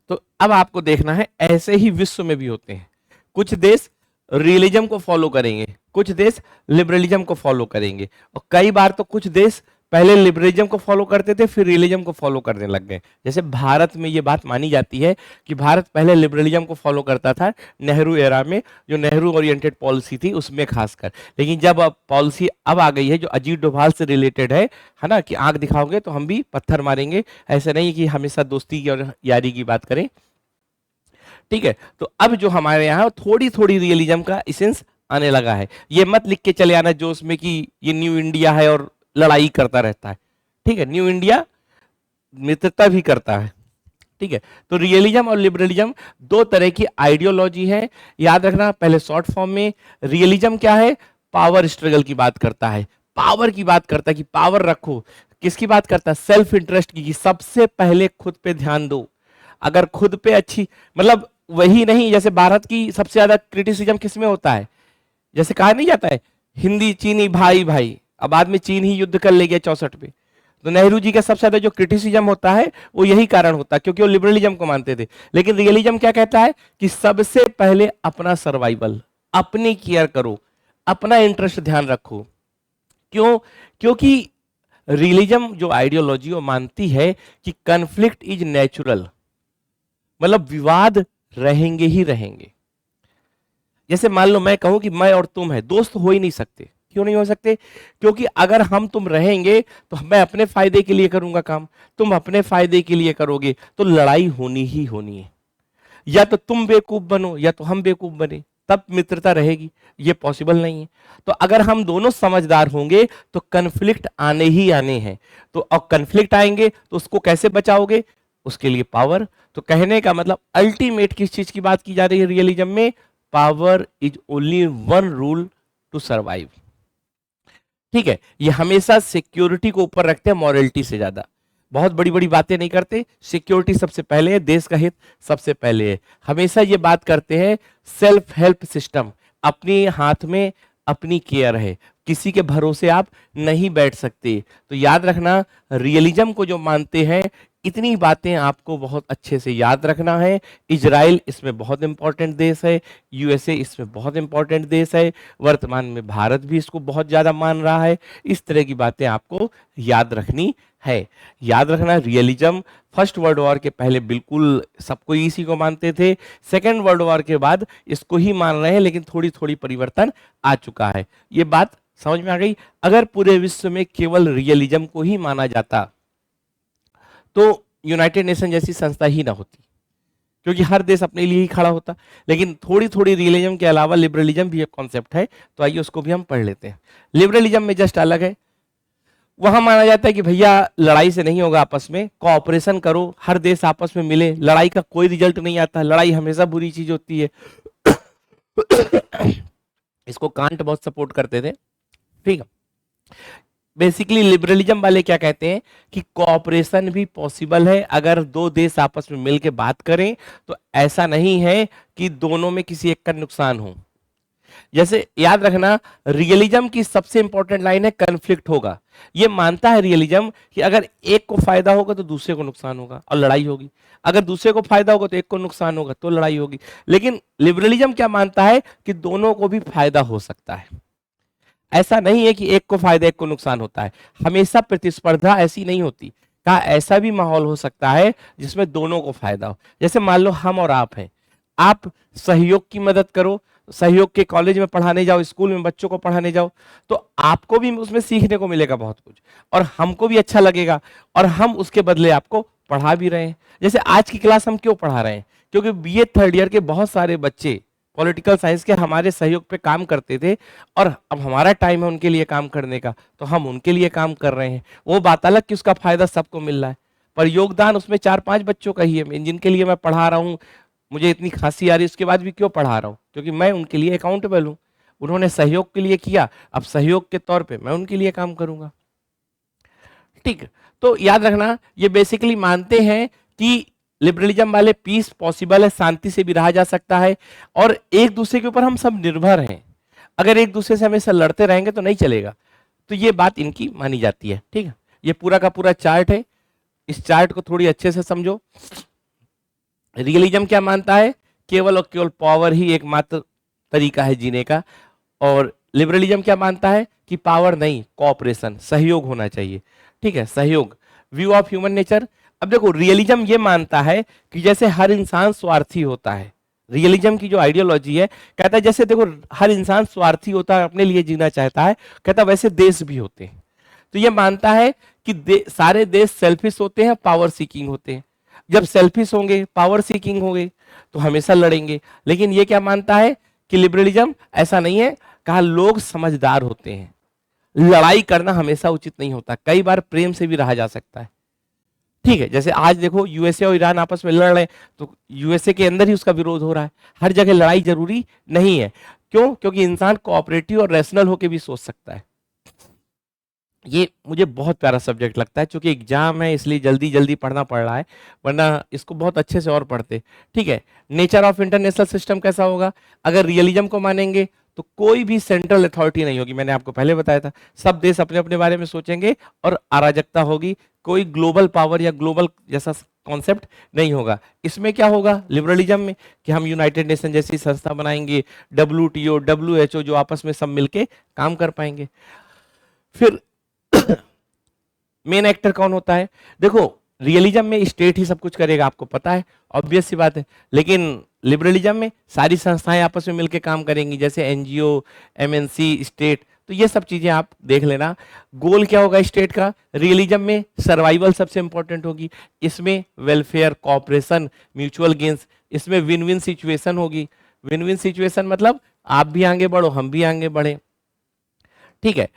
तो अब आपको देखना है ऐसे ही विश्व में भी होते हैं। कुछ देश रियलिज्म को फॉलो करेंगे, कुछ देश लिबरलिज्म को फॉलो करेंगे, और कई बार तो कुछ देश पहले लिबरलिज्म को फॉलो करते थे फिर रियलिज्म को फॉलो करने लग गए। जैसे भारत में ये बात मानी जाती है कि भारत पहले लिबरलिज्म को फॉलो करता था नेहरू एरा में, जो नेहरू ओरिएंटेड पॉलिसी थी उसमें खासकर। लेकिन जब अब पॉलिसी अब आ गई है जो अजीत डोभाल से रिलेटेड है ना, कि आंख दिखाओगे तो हम भी पत्थर मारेंगे, ऐसे नहीं कि हमेशा दोस्ती की और यारी की बात करें, ठीक है। तो अब जो हमारे यहाँ थोड़ी थोड़ी रियलिज्म का इसेंस आने लगा है। ये मत लिख के चले आना जोश में कि ये न्यू इंडिया है और लड़ाई करता रहता है, ठीक है। न्यू इंडिया मित्रता भी करता है, ठीक है। तो रियलिज्म और लिबरलिज्म दो तरह की आइडियोलॉजी है, याद रखना। पहले शॉर्ट फॉर्म में रियलिज्म क्या है, पावर स्ट्रगल की बात करता है, पावर की बात करता है कि पावर रखो। किसकी बात करता है, सेल्फ इंटरेस्ट की, कि सबसे पहले खुद पे ध्यान दो। अगर खुद पे अच्छी, मतलब वही नहीं, जैसे भारत की सबसे ज्यादा क्रिटिसिज्म किसमें होता है, जैसे कहा नहीं जाता है हिंदी चीनी भाई भाई, अब बाद में चीन ही युद्ध कर ले गया 64 पे। तो नेहरू जी का सबसे ज्यादा जो क्रिटिसिज्म होता है वो यही कारण होता है, क्योंकि वो लिबरलिज्म को मानते थे। लेकिन रियलिज्म क्या कहता है कि सबसे पहले अपना सर्वाइवल, अपनी केयर करो, अपना इंटरेस्ट ध्यान रखो। क्यों, क्योंकि रियलिज्म जो आइडियोलॉजी वो मानती है कि कन्फ्लिक्ट इज नेचुरल, मतलब विवाद रहेंगे ही रहेंगे। जैसे मान लो मैं कहूं कि मैं और तुम है दोस्त हो ही नहीं सकते, क्यों नहीं हो सकते, क्योंकि अगर हम तुम रहेंगे तो मैं अपने फायदे के लिए करूंगा काम, तुम अपने फायदे के लिए करोगे, तो लड़ाई होनी ही होनी है। या तो तुम बेवकूफ बनो या तो हम बेवकूफ बने, तब मित्रता रहेगी, ये पॉसिबल नहीं है। तो अगर हम दोनों समझदार होंगे तो कन्फ्लिक्ट आने ही आने हैं। तो अब कन्फ्लिक्ट आएंगे तो उसको कैसे बचाओगे, उसके लिए पावर। तो कहने का मतलब अल्टीमेट किस चीज की बात की जा रही है रियलिज्म में, power is only one rule to survive, ठीक है। ये हमेशा सिक्योरिटी को ऊपर रखते हैं मॉरलिटी से ज्यादा, बहुत बड़ी बड़ी बातें नहीं करते, सिक्योरिटी सबसे पहले है, देश का हित सबसे पहले है। हमेशा ये बात करते हैं सेल्फ हेल्प सिस्टम, अपने हाथ में अपनी केयर है, किसी के भरोसे आप नहीं बैठ सकते। तो याद रखना रियलिज्म को जो मानते हैं, इतनी बातें आपको बहुत अच्छे से याद रखना है। इजराइल इसमें बहुत इंपॉर्टेंट देश है, यूएसए इसमें बहुत इंपॉर्टेंट देश है, वर्तमान में भारत भी इसको बहुत ज्यादा मान रहा है। इस तरह की बातें आपको याद रखनी है। याद रखना रियलिज्म फर्स्ट वर्ल्ड वॉर के पहले बिल्कुल सबको इसी को मानते थे, सेकेंड वर्ल्ड वॉर के बाद इसको ही मान रहे हैं, लेकिन थोड़ी थोड़ी परिवर्तन आ चुका है। ये बात समझ में आ गई। अगर पूरे विश्व में केवल रियलिज्म को ही माना जाता तो यूनाइटेड नेशन जैसी संस्था ही ना होती, क्योंकि हर देश अपने लिए ही खड़ा होता। लेकिन थोड़ी थोड़ी रियलिज्म के अलावा लिबरलिज्म भी एक कॉन्सेप्ट है, तो आइए उसको भी हम पढ़ लेते हैं। लिबरलिज्म में जस्ट अलग है, वहां माना जाता है कि भैया लड़ाई से नहीं होगा, आपस में कोऑपरेशन करो, हर देश आपस में मिले, लड़ाई का कोई रिजल्ट नहीं आता, लड़ाई हमेशा बुरी चीज होती है। इसको कांट बहुत सपोर्ट करते थे, ठीक है। बेसिकली लिबरलिज्म वाले क्या कहते हैं कि कोऑपरेशन भी पॉसिबल है अगर दो देश आपस में मिलकर बात करें, तो ऐसा नहीं है कि दोनों में किसी एक का नुकसान हो। जैसे याद रखना, रियलिज्म की सबसे इंपॉर्टेंट लाइन है कन्फ्लिक्ट होगा। ये मानता है रियलिज्म कि अगर एक को फायदा होगा तो दूसरे को नुकसान होगा और लड़ाई होगी, अगर दूसरे को फायदा होगा तो एक को नुकसान होगा तो लड़ाई होगी। लेकिन लिबरलिज्म क्या मानता है कि दोनों को भी फायदा हो सकता है। ऐसा नहीं है कि एक को फायदा एक को नुकसान होता है, हमेशा प्रतिस्पर्धा ऐसी नहीं होती। कहा ऐसा भी माहौल हो सकता है जिसमें दोनों को फायदा हो। जैसे मान लो हम और आप हैं, आप सहयोग की मदद करो, सहयोग के कॉलेज में पढ़ाने जाओ, स्कूल में बच्चों को पढ़ाने जाओ, तो आपको भी उसमें सीखने को मिलेगा बहुत कुछ और हमको भी अच्छा लगेगा और हम उसके बदले आपको पढ़ा भी रहे हैं। जैसे आज की क्लास हम क्यों पढ़ा रहे हैं, क्योंकि बीए थर्ड ईयर के बहुत सारे बच्चे पॉलिटिकल साइंस के हमारे सहयोग पे काम करते थे और अब हमारा टाइम है उनके लिए काम करने का, तो हम उनके लिए काम कर रहे हैं। वो बात अलग कि उसका फायदा सबको मिल रहा है, पर योगदान उसमें 4-5 बच्चों का ही है। जिनके लिए मैं पढ़ा रहा हूँ, मुझे इतनी खांसी आ रही है उसके बाद भी क्यों पढ़ा रहा हूँ, क्योंकि मैं उनके लिए अकाउंटेबल हूँ। उन्होंने सहयोग के लिए किया, अब सहयोग के तौर पे मैं उनके लिए काम करूंगा, ठीक। तो याद रखना, ये बेसिकली मानते हैं कि लिबरलिज्म वाले पीस पॉसिबल है, शांति से भी रहा जा सकता है और एक दूसरे के ऊपर हम सब निर्भर हैं। अगर एक दूसरे से हमेशा लड़ते रहेंगे तो नहीं चलेगा, तो ये बात इनकी मानी जाती है, ठीक है। ये पूरा का पूरा चार्ट है, इस चार्ट को थोड़ी अच्छे से समझो। रियलिज्म क्या मानता है, केवल और केवल पावर ही एकमात्र तरीका है जीने का, और लिबरलिज्म क्या मानता है कि पावर नहीं, कोऑपरेशन, सहयोग होना चाहिए, ठीक है, सहयोग। व्यू ऑफ ह्यूमन नेचर, अब देखो रियलिज्म ये मानता है कि जैसे हर इंसान स्वार्थी होता है। रियलिज्म की जो आइडियोलॉजी है, कहता है जैसे देखो हर इंसान स्वार्थी होता है, अपने लिए जीना चाहता है, कहता वैसे देश भी होते हैं। तो ये मानता है कि सारे देश सेल्फिश होते हैं, पावर सीकिंग होते हैं। जब सेल्फिश होंगे, पावर सीकिंग होंगे, तो हमेशा लड़ेंगे। लेकिन ये क्या मानता है कि लिबरलिज्म ऐसा नहीं है, कहा लोग समझदार होते हैं, लड़ाई करना हमेशा उचित नहीं होता, कई बार प्रेम से भी रहा जा सकता है, ठीक है। जैसे आज देखो यूएसए और ईरान आपस में लड़ रहे हैं, तो यूएसए के अंदर ही उसका विरोध हो रहा है। हर जगह लड़ाई जरूरी नहीं है, क्यों? क्योंकि इंसान कोऑपरेटिव और रैशनल होकर भी सोच सकता है। ये मुझे बहुत प्यारा सब्जेक्ट लगता है, क्योंकि एग्जाम है इसलिए जल्दी जल्दी पढ़ना पड़ रहा है, वरना इसको बहुत अच्छे से और पढ़ते, ठीक है। नेचर ऑफ इंटरनेशनल सिस्टम कैसा होगा, अगर रियलिज्म को मानेंगे तो कोई भी सेंट्रल अथॉरिटी नहीं होगी, मैंने आपको पहले बताया था, सब देश अपने अपने बारे में सोचेंगे और अराजकता होगी, कोई ग्लोबल पावर या ग्लोबल जैसा कॉन्सेप्ट नहीं होगा। इसमें क्या होगा लिबरलिज्म में, कि हम यूनाइटेड नेशन जैसी संस्था बनाएंगे, WTO, WHO, जो आपस में सब मिलके काम कर पाएंगे। फिर मेन एक्टर कौन होता है, देखो रियलिज्म में स्टेट ही सब कुछ करेगा, आपको पता है, ऑब्वियस सी बात है। लेकिन लिबरलिज्म में सारी संस्थाएं आपस में मिलकर काम करेंगी, जैसे NGO, MNC, स्टेट, तो ये सब चीजें आप देख लेना। गोल क्या होगा स्टेट का, रियलिज्म में सर्वाइवल सबसे इंपॉर्टेंट होगी, इसमें वेलफेयर, कॉपरेशन, म्यूचुअल गेन्स, इसमें विन विन सिचुएशन होगी। विन विन सिचुएशन मतलब आप भी आगे बढ़ो, हम भी आगे बढ़े, ठीक है।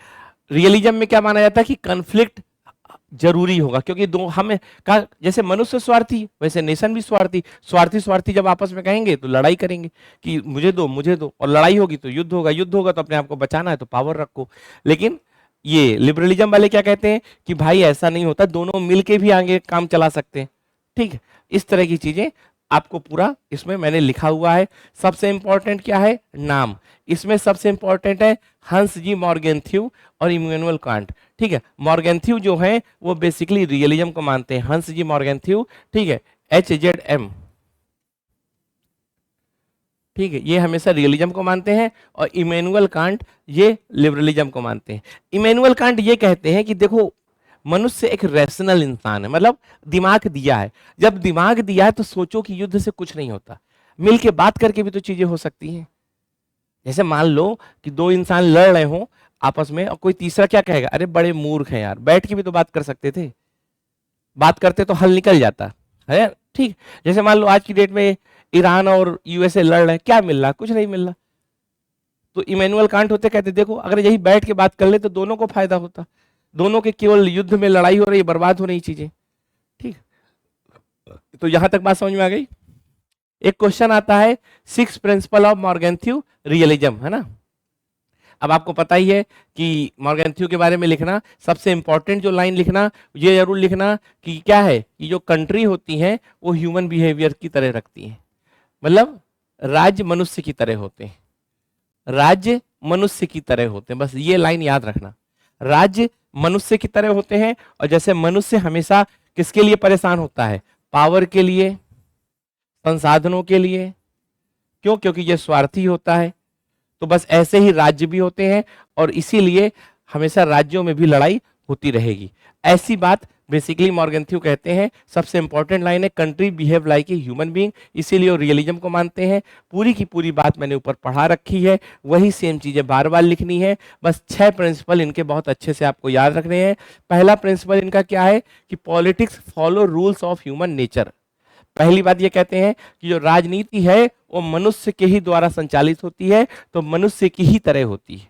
रियलिज्म में क्या माना जाता है कि कन्फ्लिक्ट जरूरी होगा, क्योंकि दो हमें का जैसे मनुष्य स्वार्थी वैसे नेशन भी स्वार्थी, स्वार्थी स्वार्थी जब आपस में कहेंगे तो लड़ाई करेंगे कि मुझे दो मुझे दो, और लड़ाई होगी तो युद्ध होगा, युद्ध होगा तो अपने आप को बचाना है तो पावर रखो। लेकिन ये लिबरलिज्म वाले क्या कहते हैं कि भाई ऐसा नहीं होता, दोनों मिलके भी आगे काम चला सकते हैं, ठीक है। इस तरह की चीजें आपको पूरा इसमें मैंने लिखा हुआ है। सबसे इंपॉर्टेंट क्या है, नाम, इसमें सबसे इंपॉर्टेंट है हंस जी मॉर्गेंथ्यू और इमैनुअल कांट, ठीक है। मॉर्गेंथ्यू जो है वो बेसिकली रियलिज्म को मानते हैं, हंस जी मॉर्गेंथ्यू, ठीक है, HZM, ठीक है, ये हमेशा रियलिज्म को मानते हैं, और इमैनुअल कांट ये लिबरलिज्म को मानते हैं। इमैनुअल कांट ये कहते हैं कि देखो मनुष्य एक रैशनल इंसान है, मतलब दिमाग दिया है, जब दिमाग दिया है तो सोचो कि युद्ध से कुछ नहीं होता, मिलके बात करके भी तो चीजें हो सकती हैं। जैसे मान लो कि दो इंसान लड़ रहे हो आपस में और कोई तीसरा क्या कहेगा, अरे बड़े मूर्ख हैं यार, बैठ के भी तो बात कर सकते थे, बात करते तो हल निकल जाता है, ठीक। जैसे मान लो आज की डेट में ईरान और USA लड़ रहे हैं, क्या मिल रहा, कुछ नहीं मिल रहा, तो इमैनुअल कांट होते कहते देखो अगर यही बैठ के बात कर ले तो दोनों को फायदा होता, दोनों के केवल युद्ध में लड़ाई हो रही है, बर्बाद हो रही चीजें, ठीक। तो यहां तक बात समझ में आ गई। एक क्वेश्चन आता है 6 प्रिंसिपल ऑफ मॉर्गेंथ्यू रियलिज्म, है ना। अब आपको पता ही है कि मॉर्गेंथ्यू के बारे में लिखना, सबसे इंपॉर्टेंट जो लाइन लिखना, ये जरूर लिखना कि क्या है कि जो कंट्री होती हैं वो ह्यूमन बिहेवियर की तरह रखती हैं, मतलब राज्य मनुष्य की तरह होते हैं, राज्य मनुष्य की तरह होते हैं, बस ये लाइन याद रखना। राज्य मनुष्य की तरह होते हैं, और जैसे मनुष्य हमेशा किसके लिए परेशान होता है, पावर के लिए, संसाधनों के लिए, क्यों, क्योंकि ये स्वार्थी होता है, तो बस ऐसे ही राज्य भी होते हैं, और इसीलिए हमेशा राज्यों में भी लड़ाई होती रहेगी। ऐसी बात बेसिकली मॉर्गेंथ्यू कहते हैं। सबसे इंपॉर्टेंट लाइन है country behave like a human being, इसीलिए वो रियलिज्म को मानते हैं। पूरी की पूरी बात मैंने ऊपर पढ़ा रखी है, वही सेम चीजें बार बार लिखनी है, बस 6 प्रिंसिपल इनके बहुत अच्छे से आपको याद रखने हैं। पहला प्रिंसिपल इनका क्या है कि politics follow rules of human nature. पहली बात ये कहते हैं कि जो राजनीति है वो मनुष्य के ही द्वारा संचालित होती है, तो मनुष्य की ही तरह होती है।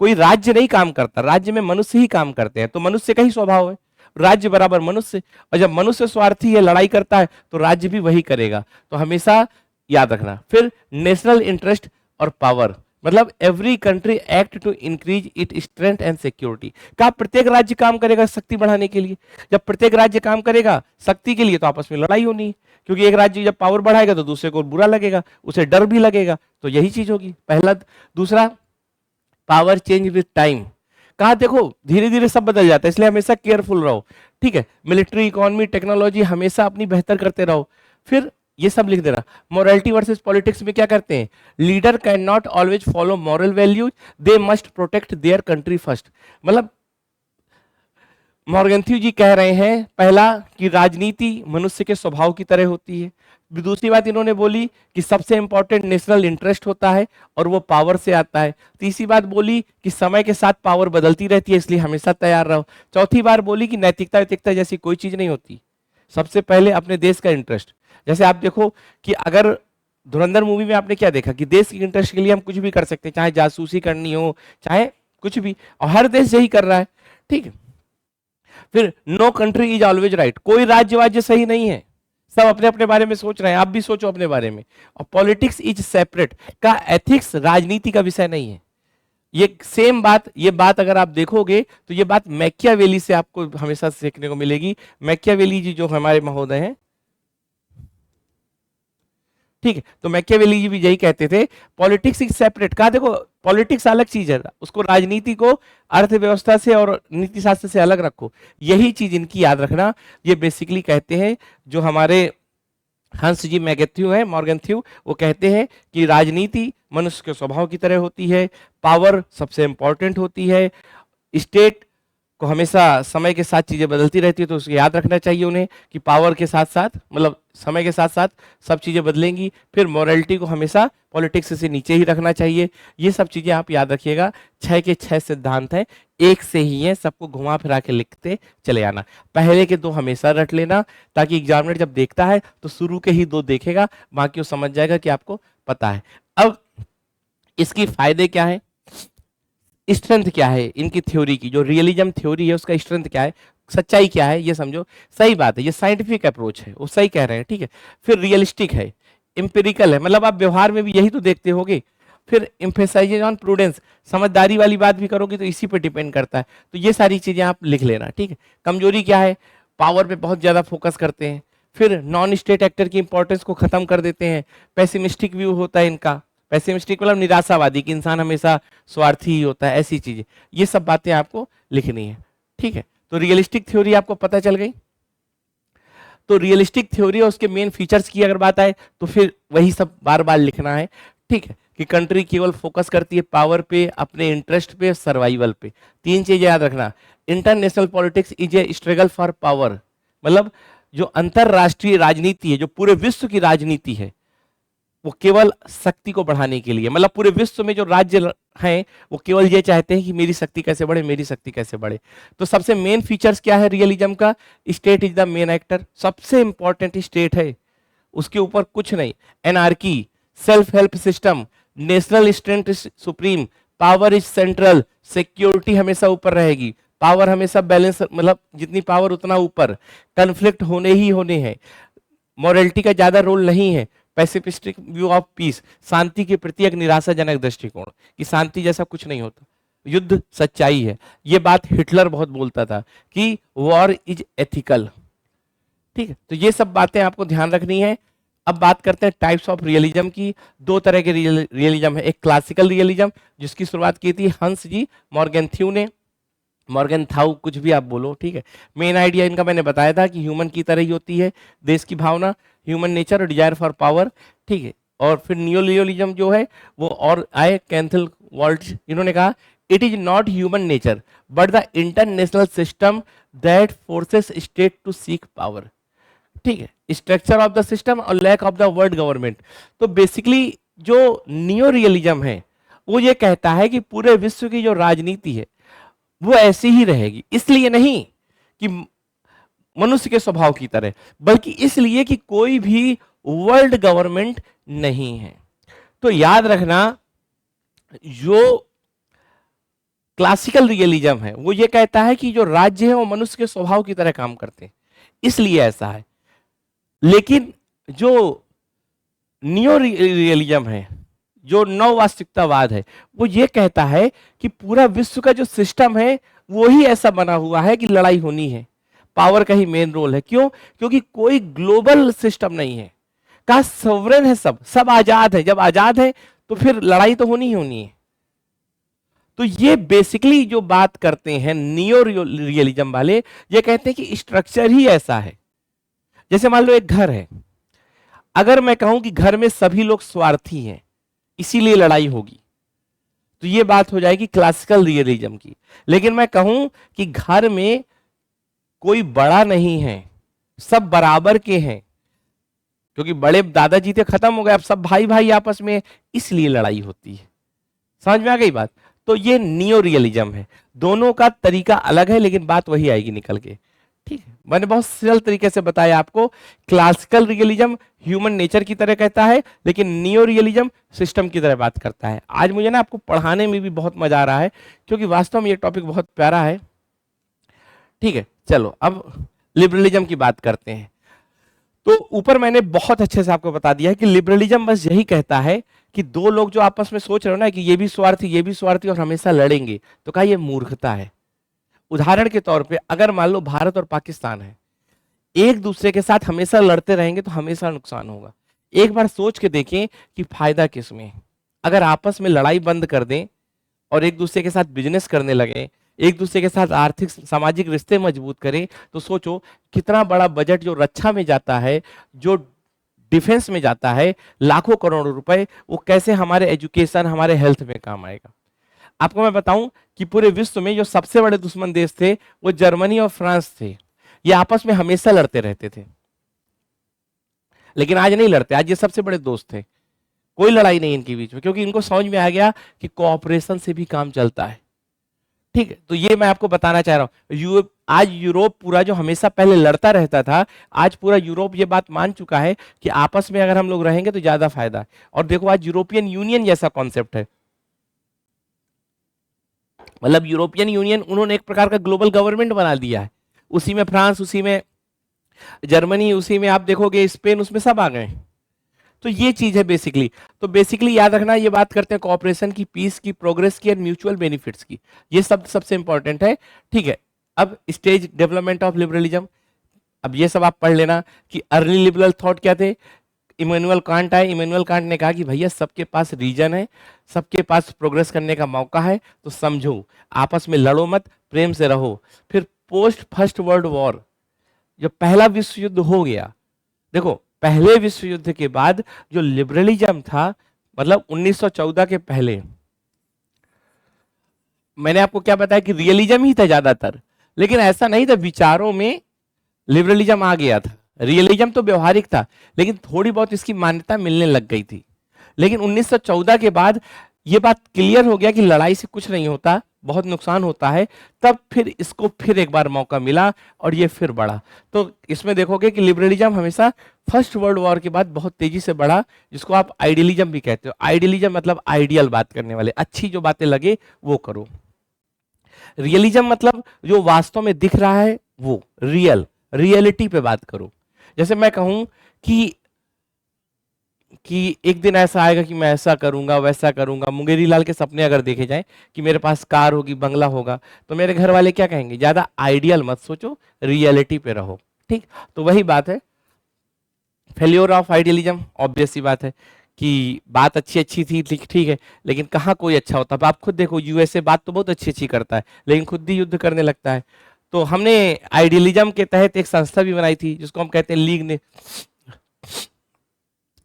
कोई राज्य नहीं काम करता, राज्य में मनुष्य ही काम करते हैं, तो मनुष्य का ही स्वभाव है, राज्य बराबर मनुष्य, और जब मनुष्य स्वार्थी है, लड़ाई करता है, तो राज्य भी वही करेगा, तो हमेशा याद रखना। फिर नेशनल इंटरेस्ट और पावर, मतलब every country act to increase it strength and security. क्या प्रत्येक राज्य काम करेगा शक्ति बढ़ाने के लिए? जब प्रत्येक राज्य काम करेगा शक्ति के लिए, तो आपस में लड़ाई होनी है, क्योंकि एक राज्य जब पावर बढ़ाएगा तो दूसरे को बुरा लगेगा, उसे डर भी लगेगा, तो यही चीज होगी पहला। दूसरा, पावर चेंज विद टाइम। कहा देखो धीरे धीरे सब बदल जाता है, इसलिए हमेशा केयरफुल रहो, ठीक है। मिलिट्री, इकोनॉमी, टेक्नोलॉजी हमेशा अपनी बेहतर करते रहो। फिर ये सब लिख देना। मोरालिटी वर्सेस पॉलिटिक्स में क्या करते हैं, leader can not always follow moral values, they must protect their country first. मतलब मॉर्गेंथ्यू जी कह रहे हैं पहला कि राजनीति मनुष्य के स्वभाव की तरह होती है। दूसरी बात इन्होंने बोली कि सबसे इंपॉर्टेंट नेशनल इंटरेस्ट होता है और वो पावर से आता है। तीसरी बात बोली कि समय के साथ पावर बदलती रहती है, इसलिए हमेशा तैयार रहो। चौथी बार बोली कि नैतिकता वैतिकता जैसी कोई चीज नहीं होती, सबसे पहले अपने देश का इंटरेस्ट। जैसे आप देखो कि अगर धुरंधर मूवी में आपने क्या देखा कि देश के इंटरेस्ट के लिए हम कुछ भी कर सकते हैं, चाहे जासूसी करनी हो, चाहे कुछ भी, और हर देश यही कर रहा है, ठीक है। फिर no country is always right, कोई राज्य सही नहीं है, सब अपने अपने बारे में सोच रहे हैं, आप भी सोचो अपने बारे में। और पॉलिटिक्स इज सेपरेट, का एथिक्स राजनीति का विषय नहीं है। ये सेम बात, ये बात अगर आप देखोगे तो ये बात मैकियावेली से आपको हमेशा सीखने को मिलेगी। मैकियावेली जी जो हमारे महोदय हैं, ठीक है, तो मैकियावेली जी भी यही कहते थे पॉलिटिक्स इज सेपरेट। कहा देखो पॉलिटिक्स अलग चीज है, उसको राजनीति को अर्थव्यवस्था से और नीति शास्त्र से अलग रखो, यही चीज इनकी याद रखना। ये बेसिकली कहते हैं जो हमारे हंस जी मैगेथ्यू है, मॉर्गेंथ्यू, वो कहते हैं कि राजनीति मनुष्य के स्वभाव की तरह होती है, पावर सबसे इंपॉर्टेंट होती है, स्टेट को हमेशा समय के साथ चीजें बदलती रहती है, तो उसे याद रखना चाहिए उन्हें कि पावर के साथ साथ, मतलब समय के साथ साथ सब चीजें बदलेंगी। फिर मोरालिटी को हमेशा पॉलिटिक्स से नीचे ही रखना चाहिए। ये सब चीजें आप याद रखिएगा। 6 के 6 सिद्धांत हैं, एक से ही है, सबको घुमा फिरा के लिखते चले आना। पहले के 2 हमेशा रट लेना, ताकि एग्जामिनर जब देखता है तो शुरू के ही 2 देखेगा, बाकी वो समझ जाएगा कि आपको पता है। अब इसकी फायदे क्या है, स्ट्रेंथ क्या है इनकी थ्योरी की, जो रियलिज्म थ्योरी है उसका स्ट्रेंथ क्या है, सच्चाई क्या है, ये समझो। सही बात है, ये साइंटिफिक अप्रोच है, वो सही कह रहे हैं, ठीक है। फिर रियलिस्टिक है, इंपेरिकल है, मतलब आप व्यवहार में भी यही तो देखते होगे। फिर एम्फेसाइजेज ऑन प्रूडेंस, समझदारी वाली बात भी करोगे तो इसी पे डिपेंड करता है, तो ये सारी चीजें आप लिख लेना, ठीक है। कमजोरी क्या है, पावर पे बहुत ज्यादा फोकस करते हैं। फिर नॉन स्टेट एक्टर की इंपॉर्टेंस को खत्म कर देते हैं। पेसिमिस्टिक व्यू होता है इनका, पेसिमिस्टिक मतलब निराशावादी, कि इंसान हमेशा स्वार्थी ही होता है, ऐसी चीजें, ये सब बातें आपको लिखनी है, ठीक है। तो रियलिस्टिक थ्योरी आपको पता चल गई। तो रियलिस्टिक थ्योरी और उसके मेन फीचर्स की अगर बात आए तो फिर वही सब बार बार लिखना है, ठीक है, कि कंट्री केवल फोकस करती है पावर पे, अपने इंटरेस्ट पे, सर्वाइवल पे। 3 चीजें याद रखना, international politics is a struggle for power, मतलब जो अंतरराष्ट्रीय राजनीति है, जो पूरे विश्व की राजनीति है, वो केवल शक्ति को बढ़ाने के लिए, मतलब पूरे विश्व में जो राज्य हैं वो केवल ये चाहते हैं कि मेरी शक्ति कैसे बढ़े, मेरी शक्ति कैसे बढ़े। तो सबसे मेन फीचर्स क्या है रियलिज्म का, state is the main actor, सबसे इंपॉर्टेंट स्टेट है, उसके ऊपर कुछ नहीं। Anarchy, self help system, national strength supreme, power is central, security हमेशा ऊपर रहेगी, पावर हमेशा बैलेंस, मतलब जितनी पावर उतना ऊपर, कन्फ्लिक्ट होने ही होने हैं, मॉरलिटी का ज्यादा रोल नहीं है, पैसिफिस्टिक व्यू ऑफ पीस, शांति के प्रति एक निराशाजनक दृष्टिकोण कि शांति जैसा कुछ नहीं होता, युद्ध सच्चाई है। ये बात हिटलर बहुत बोलता था कि वॉर इज एथिकल। ठीक है, तो ये सब बातें आपको ध्यान रखनी है। अब बात करते हैं टाइप्स ऑफ रियलिज्म की। दो तरह के रियलिज्म है, एक क्लासिकल रियलिज्म जिसकी शुरुआत की थी हंस जी मॉर्गेंथ्यू ने, मॉर्गेनथाउ कुछ भी आप बोलो, ठीक है। मेन आइडिया इनका मैंने बताया था कि ह्यूमन की तरह ही होती है देश की भावना, ह्यूमन नेचर और डिजायर फॉर पावर, ठीक है। और फिर नियोलिबरलिज्म जो है वो और आए कैंथल वॉल्ट्ज, इन्होंने कहा it is not human nature but the international system that forces state to seek power, ठीक है, स्ट्रक्चर ऑफ द सिस्टम और lack of the world government. तो बेसिकली जो नियो रियलिज्म है वो ये कहता है कि पूरे विश्व की जो राजनीति है वो ऐसी ही रहेगी, इसलिए नहीं कि मनुष्य के स्वभाव की तरह, बल्कि इसलिए कि कोई भी वर्ल्ड गवर्नमेंट नहीं है। तो याद रखना जो क्लासिकल रियलिज्म है वो ये कहता है कि जो राज्य है वो मनुष्य के स्वभाव की तरह काम करते हैं, इसलिए ऐसा है। लेकिन जो नियो रियलिज्म है, जो नव वास्तविकतावाद है, वो ये कहता है कि पूरा विश्व का जो सिस्टम है वो ही ऐसा बना हुआ है कि लड़ाई होनी है, पावर का ही मेन रोल है। क्यों? क्योंकि कोई ग्लोबल सिस्टम नहीं है, का सॉवरेन है, सब आजाद है। जब आजाद है तो फिर लड़ाई तो होनी ही होनी है। तो ये बेसिकली जो बात करते हैं नियो रियलिज्म वाले, ये कहते हैं कि स्ट्रक्चर ही ऐसा है। जैसे मान लो एक घर है, अगर मैं कहूं कि घर में सभी लोग स्वार्थी हैं इसीलिए लड़ाई होगी, तो ये बात हो जाएगी क्लासिकल रियलिज्म की। लेकिन मैं कहूं कि घर में कोई बड़ा नहीं है, सब बराबर के हैं, क्योंकि बड़े दादाजी थे खत्म हो गए, अब सब भाई भाई आपस में, इसलिए लड़ाई होती है। समझ में आ गई बात? तो ये नियो रियलिज्म है। दोनों का तरीका अलग है लेकिन बात वही आएगी निकल के, ठीक है। मैंने बहुत सरल तरीके से बताया आपको। क्लासिकल रियलिज्म ह्यूमन नेचर की तरह कहता है, लेकिन नियो रियलिज्म सिस्टम की तरह बात करता है। आज मुझे ना आपको पढ़ाने में भी बहुत मजा आ रहा है, क्योंकि वास्तव में ये टॉपिक बहुत प्यारा है, ठीक है। चलो अब लिबरलिज्म की बात करते हैं। तो ऊपर मैंने बहुत अच्छे से आपको बता दिया है कि लिबरलिज्म बस यही कहता है कि दो लोग जो आपस में सोच रहे हो ना कि ये भी स्वार्थी ये भी स्वार्थी और हमेशा लड़ेंगे, तो कहा ये मूर्खता है। उदाहरण के तौर पे अगर मान लो भारत और पाकिस्तान है, एक दूसरे के साथ हमेशा लड़ते रहेंगे तो हमेशा नुकसान होगा। एक बार सोच के देखें कि फायदा किसमें है। अगर आपस में लड़ाई बंद कर दें और एक दूसरे के साथ बिजनेस करने लगे, एक दूसरे के साथ आर्थिक सामाजिक रिश्ते मजबूत करें, तो सोचो कितना बड़ा बजट जो रक्षा में जाता है, जो डिफेंस में जाता है, लाखों करोड़ों रुपए, वो कैसे हमारे एजुकेशन हमारे हेल्थ में काम आएगा। आपको मैं बताऊं कि पूरे विश्व में जो सबसे बड़े दुश्मन देश थे वो जर्मनी और फ्रांस थे। ये आपस में हमेशा लड़ते रहते थे, लेकिन आज नहीं लड़ते। आज ये सबसे बड़े दोस्त थे, कोई लड़ाई नहीं इनके बीच में, क्योंकि इनको समझ में आ गया कि कोऑपरेशन से भी काम चलता है, ठीक है। तो ये मैं आपको बताना चाह रहा हूं। आज यूरोप पूरा जो हमेशा पहले लड़ता रहता था, आज पूरा यूरोप ये बात मान चुका है कि आपस में अगर हम लोग रहेंगे तो ज्यादा फायदा है। और देखो आज यूरोपियन यूनियन जैसा कॉन्सेप्ट है, मतलब यूरोपियन यूनियन उन्होंने एक प्रकार का ग्लोबल गवर्नमेंट बना दिया है। उसी में फ्रांस, उसी में जर्मनी, उसी में आप देखोगे स्पेन, उसमें सब आ गए। तो ये चीज है बेसिकली। तो बेसिकली याद रखना, ये बात करते हैं कोऑपरेशन की, पीस की, प्रोग्रेस की और म्यूचुअल बेनिफिट्स की। ये सब सबसे इंपॉर्टेंट है, ठीक है। अब स्टेज डेवलपमेंट ऑफ लिबरलिज्म, अब ये सब आप पढ़ लेना कि अर्ली लिबरल थॉट क्या थे। इमैनुअल कांट आए, इमैनुअल कांट ने कहा कि भैया सबके पास रीजन है, सबके पास प्रोग्रेस करने का मौका है, तो समझो, आपस में लड़ो मत, प्रेम से रहो। फिर पोस्ट फर्स्ट वर्ल्ड वॉर, जब पहला विश्व युद्ध हो गया, देखो पहले विश्व युद्ध के बाद जो लिबरलिज्म था, मतलब 1914 के पहले, मैंने आपको क्या बताया कि रियलिज्म ही था ज्यादातर, लेकिन ऐसा नहीं था, विचारों में लिबरलिज्म आ गया था। रियलिज्म तो व्यवहारिक था, लेकिन थोड़ी बहुत इसकी मान्यता मिलने लग गई थी। लेकिन 1914 के बाद यह बात क्लियर हो गया कि लड़ाई से कुछ नहीं होता, बहुत नुकसान होता है। तब फिर इसको फिर एक बार मौका मिला और ये फिर बढ़ा। तो इसमें देखोगे कि लिबरलिज्म हमेशा फर्स्ट वर्ल्ड वॉर के बाद बहुत तेजी से बढ़ा, जिसको आप आइडियलिज्म भी कहते हो। आइडियलिज्म मतलब आइडियल बात करने वाले, अच्छी जो बातें लगे वो करो। रियलिज्म मतलब जो वास्तव में दिख रहा है वो, रियलिटी पे बात करो। जैसे मैं कहूं कि एक दिन ऐसा आएगा कि मैं ऐसा करूंगा वैसा करूंगा। मुंगेरी लाल के सपने अगर देखे जाएं कि मेरे पास कार होगी, बंगला होगा, तो मेरे घर वाले क्या कहेंगे, ज्यादा आइडियल मत सोचो, रियलिटी पे रहो। ठीक, तो वही बात है, फेल्योर ऑफ आइडियलिज्म, ऑब्वियस सी बात है कि बात अच्छी अच्छी थी, ठीक है, लेकिन कहाँ कोई अच्छा होता। अब आप खुद देखो, यूएसए बात तो बहुत अच्छी अच्छी करता है, लेकिन खुद ही युद्ध करने लगता है। तो हमने आइडियलिज्म के तहत एक संस्था भी बनाई थी जिसको हम कहते हैं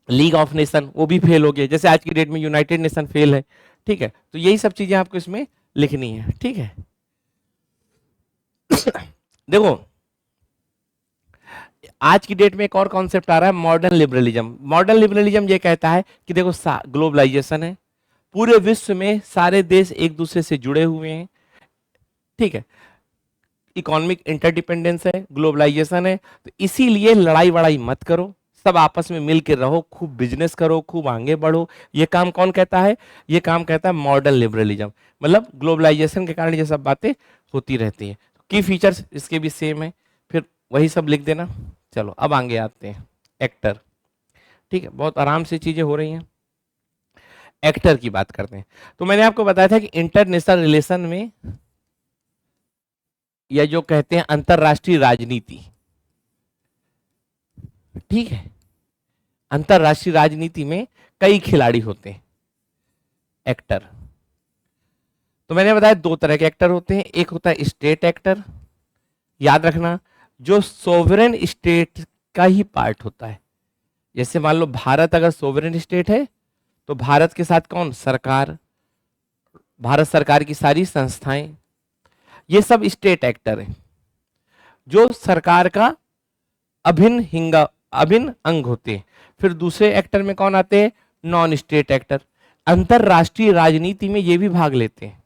लीग ऑफ नेशन, वो भी फेल हो गया, जैसे आज की डेट में यूनाइटेड नेशन फेल है। ठीक है, तो यही सब चीजें आपको इसमें लिखनी है। ठीक है, देखो आज की डेट में एक और कॉन्सेप्ट आ रहा है, मॉडर्न लिबरलिज्म। मॉडर्न लिबरलिज्म ये कहता है कि देखो ग्लोबलाइजेशन है, पूरे विश्व में सारे देश एक दूसरे से जुड़े हुए हैं। ठीक है, इकोनॉमिक इंटरडिपेंडेंस है, ग्लोबलाइजेशन है, तो इसीलिए लड़ाई वड़ाई मत करो, सब आपस में मिल के रहो, खूब बिजनेस करो, खूब आगे बढ़ो। ये काम कौन कहता है, ये काम कहता है मॉडर्न लिबरलिज्म। मतलब ग्लोबलाइजेशन के कारण ये सब बातें होती रहती हैं। की फीचर्स इसके भी सेम है, फिर वही सब लिख देना। चलो अब आगे आते हैं, एक्टर। ठीक है, बहुत आराम से चीजें हो रही हैं। एक्टर की बात करते हैं, तो मैंने आपको बताया था कि इंटरनेशनल रिलेशन में, या जो कहते हैं अंतरराष्ट्रीय राजनीति, ठीक है, अंतरराष्ट्रीय राजनीति में कई खिलाड़ी होते हैं, एक्टर। तो मैंने बताया दो तरह के एक्टर होते हैं, एक होता है स्टेट एक्टर, याद रखना, जो सोवरेन स्टेट का ही पार्ट होता है। जैसे मान लो भारत अगर सोवरेन स्टेट है, तो भारत के साथ कौन, सरकार, भारत सरकार की सारी संस्थाएं, ये सब स्टेट एक्टर हैं, जो सरकार का अभिन्न अंग होते हैं। फिर दूसरे एक्टर में कौन आते हैं, नॉन स्टेट एक्टर, अंतरराष्ट्रीय राजनीति में ये भी भाग लेते हैं,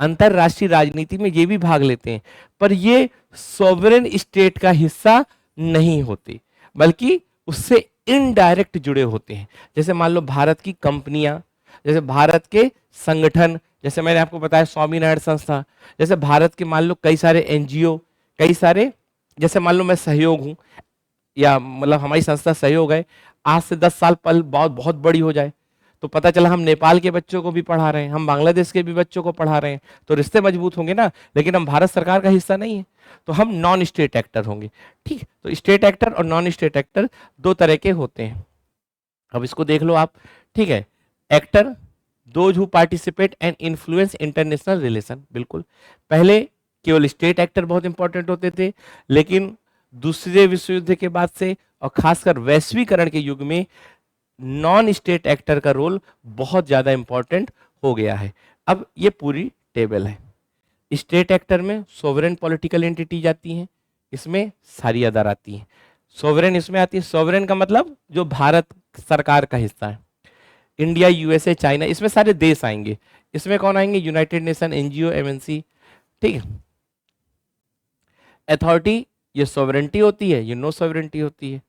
अंतरराष्ट्रीय राजनीति में ये भी भाग लेते हैं, पर ये सॉवरेन स्टेट का हिस्सा नहीं होते, बल्कि उससे इनडायरेक्ट जुड़े होते हैं। जैसे मान लो भारत की कंपनियां, जैसे भारत के संगठन, जैसे मैंने आपको बताया स्वामीनारायण संस्था, जैसे भारत के मान लो कई सारे एनजीओ, कई सारे, जैसे मान लो मैं सहयोग हूं, या मतलब हमारी संस्था सहयोग है, आज से 10 साल पल बहुत बहुत बड़ी हो जाए, तो पता चला हम नेपाल के बच्चों को भी पढ़ा रहे हैं, हम बांग्लादेश के भी बच्चों को पढ़ा रहे हैं, तो रिश्ते मजबूत होंगे ना। लेकिन हम भारत सरकार का हिस्सा नहीं है, तो हम नॉन स्टेट एक्टर होंगे। ठीक, तो स्टेट एक्टर और नॉन स्टेट एक्टर दो तरह के होते हैं। अब इसको देख लो आप। ठीक है, actor, those who participate and influence international relation. बिल्कुल, पहले केवल स्टेट एक्टर बहुत इंपॉर्टेंट होते थे, लेकिन दूसरे विश्व युद्ध के बाद से और खासकर वैश्वीकरण के युग में नॉन स्टेट एक्टर का रोल बहुत ज्यादा इंपॉर्टेंट हो गया है। अब ये पूरी टेबल है। स्टेट एक्टर में सोवरेन पॉलिटिकल एंटिटी जाती हैं, इसमें सारी अदर आती हैं। सोवरेन इसमें आती है, सोवरेन का मतलब जो भारत सरकार का हिस्सा है, इंडिया, यूएसए, चाइना, इसमें सारे देश आएंगे। इसमें कौन आएंगे, यूनाइटेड नेशन, एनजीओ, एमएनसी। ठीक है, अथॉरिटी, ये सोवरेंटी होती है, ये नो सोवरेंटी होती है।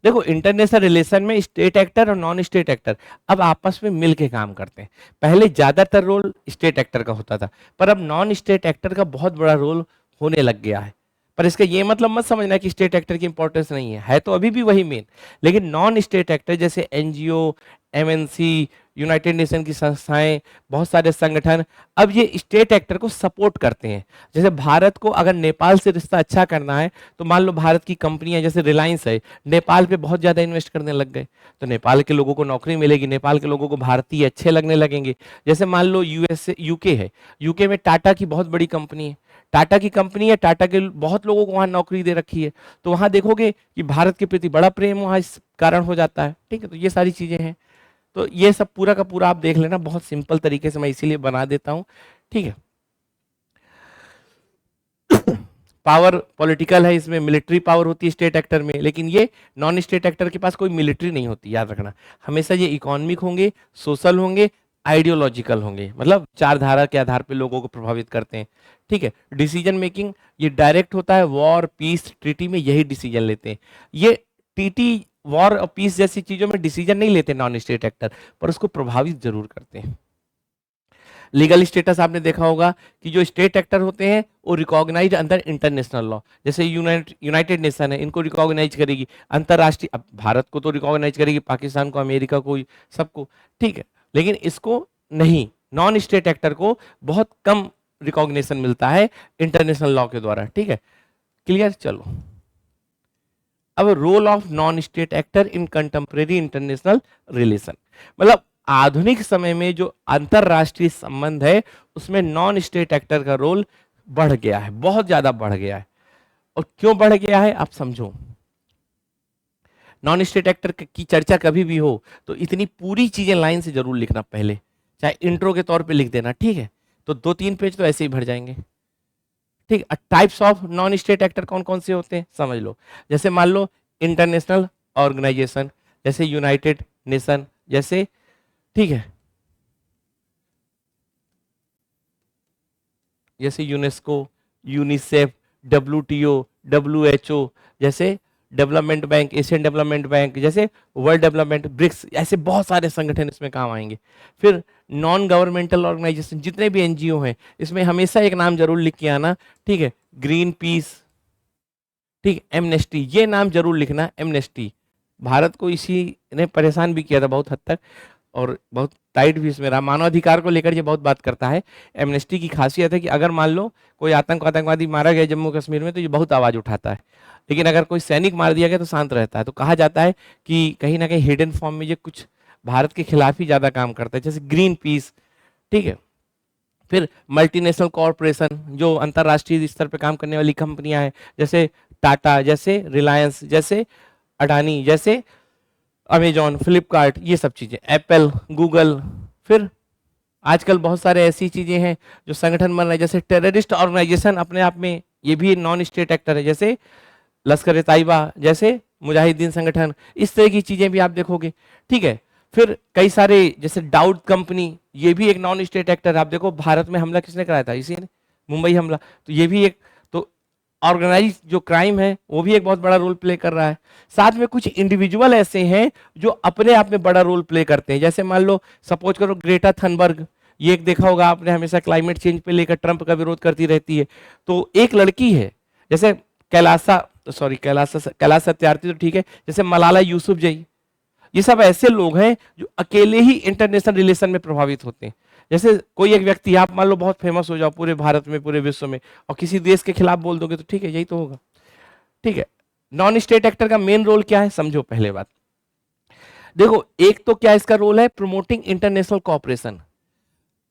देखो इंटरनेशनल रिलेशन में स्टेट एक्टर और नॉन स्टेट एक्टर अब आपस में मिलके काम करते हैं। पहले ज्यादातर रोल स्टेट एक्टर का होता था, पर अब नॉन स्टेट एक्टर का बहुत बड़ा रोल होने लग गया है। पर इसका ये मतलब मत समझना कि स्टेट एक्टर की इंपॉर्टेंस नहीं है तो अभी भी वही मेन। लेकिन नॉन स्टेट एक्टर जैसे एनजीओ, एमएनसी, यूनाइटेड नेशन की संस्थाएं, बहुत सारे संगठन अब ये स्टेट एक्टर को सपोर्ट करते हैं। जैसे भारत को अगर नेपाल से रिश्ता अच्छा करना है, तो मान लो भारत की कंपनियां जैसे रिलायंस है, नेपाल पे बहुत ज्यादा इन्वेस्ट करने लग गए, तो नेपाल के लोगों को नौकरी मिलेगी, नेपाल के लोगों को भारतीय अच्छे लगने लगेंगे। जैसे मान लो यूएसए, यूके है, यूके में टाटा की बहुत बड़ी कंपनी है, टाटा की कंपनी है, टाटा के बहुत लोगों को वहां नौकरी दे रखी है, तो वहां देखोगे कि भारत के प्रति बड़ा प्रेम वहां इस कारण हो जाता है। ठीक है, तो ये सारी चीजें हैं। तो ये सब पूरा का पूरा आप देख लेना, बहुत सिंपल तरीके से मैं इसीलिए बना देता हूं। ठीक है, पावर पॉलिटिकल है, इसमें मिलिट्री पावर होती है स्टेट एक्टर में, लेकिन ये नॉन स्टेट एक्टर के पास कोई मिलिट्री नहीं होती, याद रखना। हमेशा ये इकोनॉमिक होंगे, सोशल होंगे, आइडियोलॉजिकल होंगे, मतलब चार धारा के आधार पे लोगों को प्रभावित करते हैं। ठीक है, डिसीजन मेकिंग ये डायरेक्ट होता है, वॉर, पीस, ट्रीटी में यही डिसीजन लेते हैं। ये टीटी, वॉर और पीस जैसी चीजों में डिसीजन नहीं लेते नॉन स्टेट एक्टर, पर उसको प्रभावित जरूर करते हैं। लीगल स्टेटस आपने देखा होगा कि जो स्टेट एक्टर होते हैं वो रिकॉग्नाइज अंडर इंटरनेशनल लॉ, जैसे यूनाइटेड नेशन है, इनको रिकॉग्नाइज करेगी अंतरराष्ट्रीय, अब भारत को तो रिकॉग्नाइज करेगी, पाकिस्तान को, अमेरिका को, सबको, ठीक है, लेकिन इसको नहीं, नॉन स्टेट एक्टर को बहुत कम रिकॉग्निशन मिलता है इंटरनेशनल लॉ के द्वारा, ठीक है, क्लियर। चलो अब role of non state actor in contemporary international relation, मतलब आधुनिक समय में जो अंतरराष्ट्रीय संबंध है उसमें नॉन स्टेट एक्टर का रोल बढ़ गया है, बहुत ज्यादा बढ़ गया है। और क्यों बढ़ गया है आप समझो। नॉन स्टेट एक्टर की चर्चा कभी भी हो तो इतनी पूरी चीजें लाइन से जरूर लिखना पहले, चाहे इंट्रो के तौर पे लिख देना, ठीक है, तो 2-3 पेज तो ऐसे ही भर जाएंगे, ठीक। Types of non state actor कौन कौन से होते हैं समझ लो। जैसे मान लो इंटरनेशनल ऑर्गेनाइजेशन, जैसे यूनाइटेड नेशन, जैसे, ठीक है, जैसे यूनेस्को, यूनिसेफ, WTO, WHO, जैसे development bank, Asian development bank, जैसे वर्ल्ड डेवलपमेंट, ब्रिक्स, ऐसे बहुत सारे संगठन इसमें काम आएंगे। फिर नॉन गवर्नमेंटल ऑर्गेनाइजेशन, जितने भी NGO हैं इसमें हमेशा एक नाम जरूर लिख के आना, ठीक है, ग्रीन पीस, ठीक, एमनेस्टी, ये नाम जरूर लिखना, एमनेस्टी। भारत को इसी ने परेशान भी किया था बहुत हद तक, और बहुत टाइट भी इसमें रहा, मानवाधिकार को लेकर ये बहुत बात करता है। एमनेस्टी की खासियत है कि अगर मान लो कोई आतंकवादी मारा गया जम्मू कश्मीर में तो ये बहुत आवाज उठाता है, लेकिन अगर कोई सैनिक मार दिया गया तो शांत रहता है। तो कहा जाता है कि कहीं ना कहीं हिडन फॉर्म में ये कुछ भारत के खिलाफ ही ज्यादा काम करता है, जैसे ग्रीन पीस, ठीक है। फिर मल्टीनेशनल कॉरपोरेशन, जो अंतरराष्ट्रीय स्तर पर काम करने वाली कंपनियां हैं, जैसे टाटा, जैसे रिलायंस, जैसे अडानी, जैसे अमेजॉन, फ्लिपकार्ट, ये सब चीजें, एप्पल, गूगल। फिर आजकल बहुत सारे ऐसी चीजें हैं जो संगठन बन रहे हैं, जैसे टेररिस्ट ऑर्गेनाइजेशन अपने आप में ये भी नॉन स्टेट एक्टर है, जैसे लश्कर ए तैयबा, जैसे मुजाहिदीन संगठन, इस तरह की चीजें भी आप देखोगे, ठीक है। फिर कई सारे, जैसे डाउट कंपनी, ये भी एक नॉन स्टेट एक्टर। आप देखो भारत में हमला किसने कराया था, इसी ने, मुंबई हमला, तो ये भी एक, तो ऑर्गेनाइज जो क्राइम है वो भी एक बहुत बड़ा रोल प्ले कर रहा है। साथ में कुछ इंडिविजुअल ऐसे हैं जो अपने आप में बड़ा रोल प्ले करते हैं, जैसे मान लो सपोज करो ग्रेटा थनबर्ग, ये एक देखा होगा आपने, हमेशा क्लाइमेट चेंज पे लेकर ट्रंप का विरोध करती रहती है। तो एक लड़की है, जैसे कैलाश सत्यार्थी, तो ठीक है, जैसे मलाला यूसुफजई, ये सब ऐसे लोग हैं जो अकेले ही इंटरनेशनल रिलेशन में प्रभावित होते हैं। जैसे कोई एक व्यक्ति, आप मान लो बहुत फेमस हो जाओ पूरे भारत में, पूरे विश्व में, और किसी देश के खिलाफ बोल दोगे तो ठीक है, यही तो होगा, ठीक है। नॉन स्टेट एक्टर का मेन रोल क्या है समझो। पहले बात देखो, एक तो क्या इसका रोल है, प्रमोटिंग इंटरनेशनल कॉपरेशन।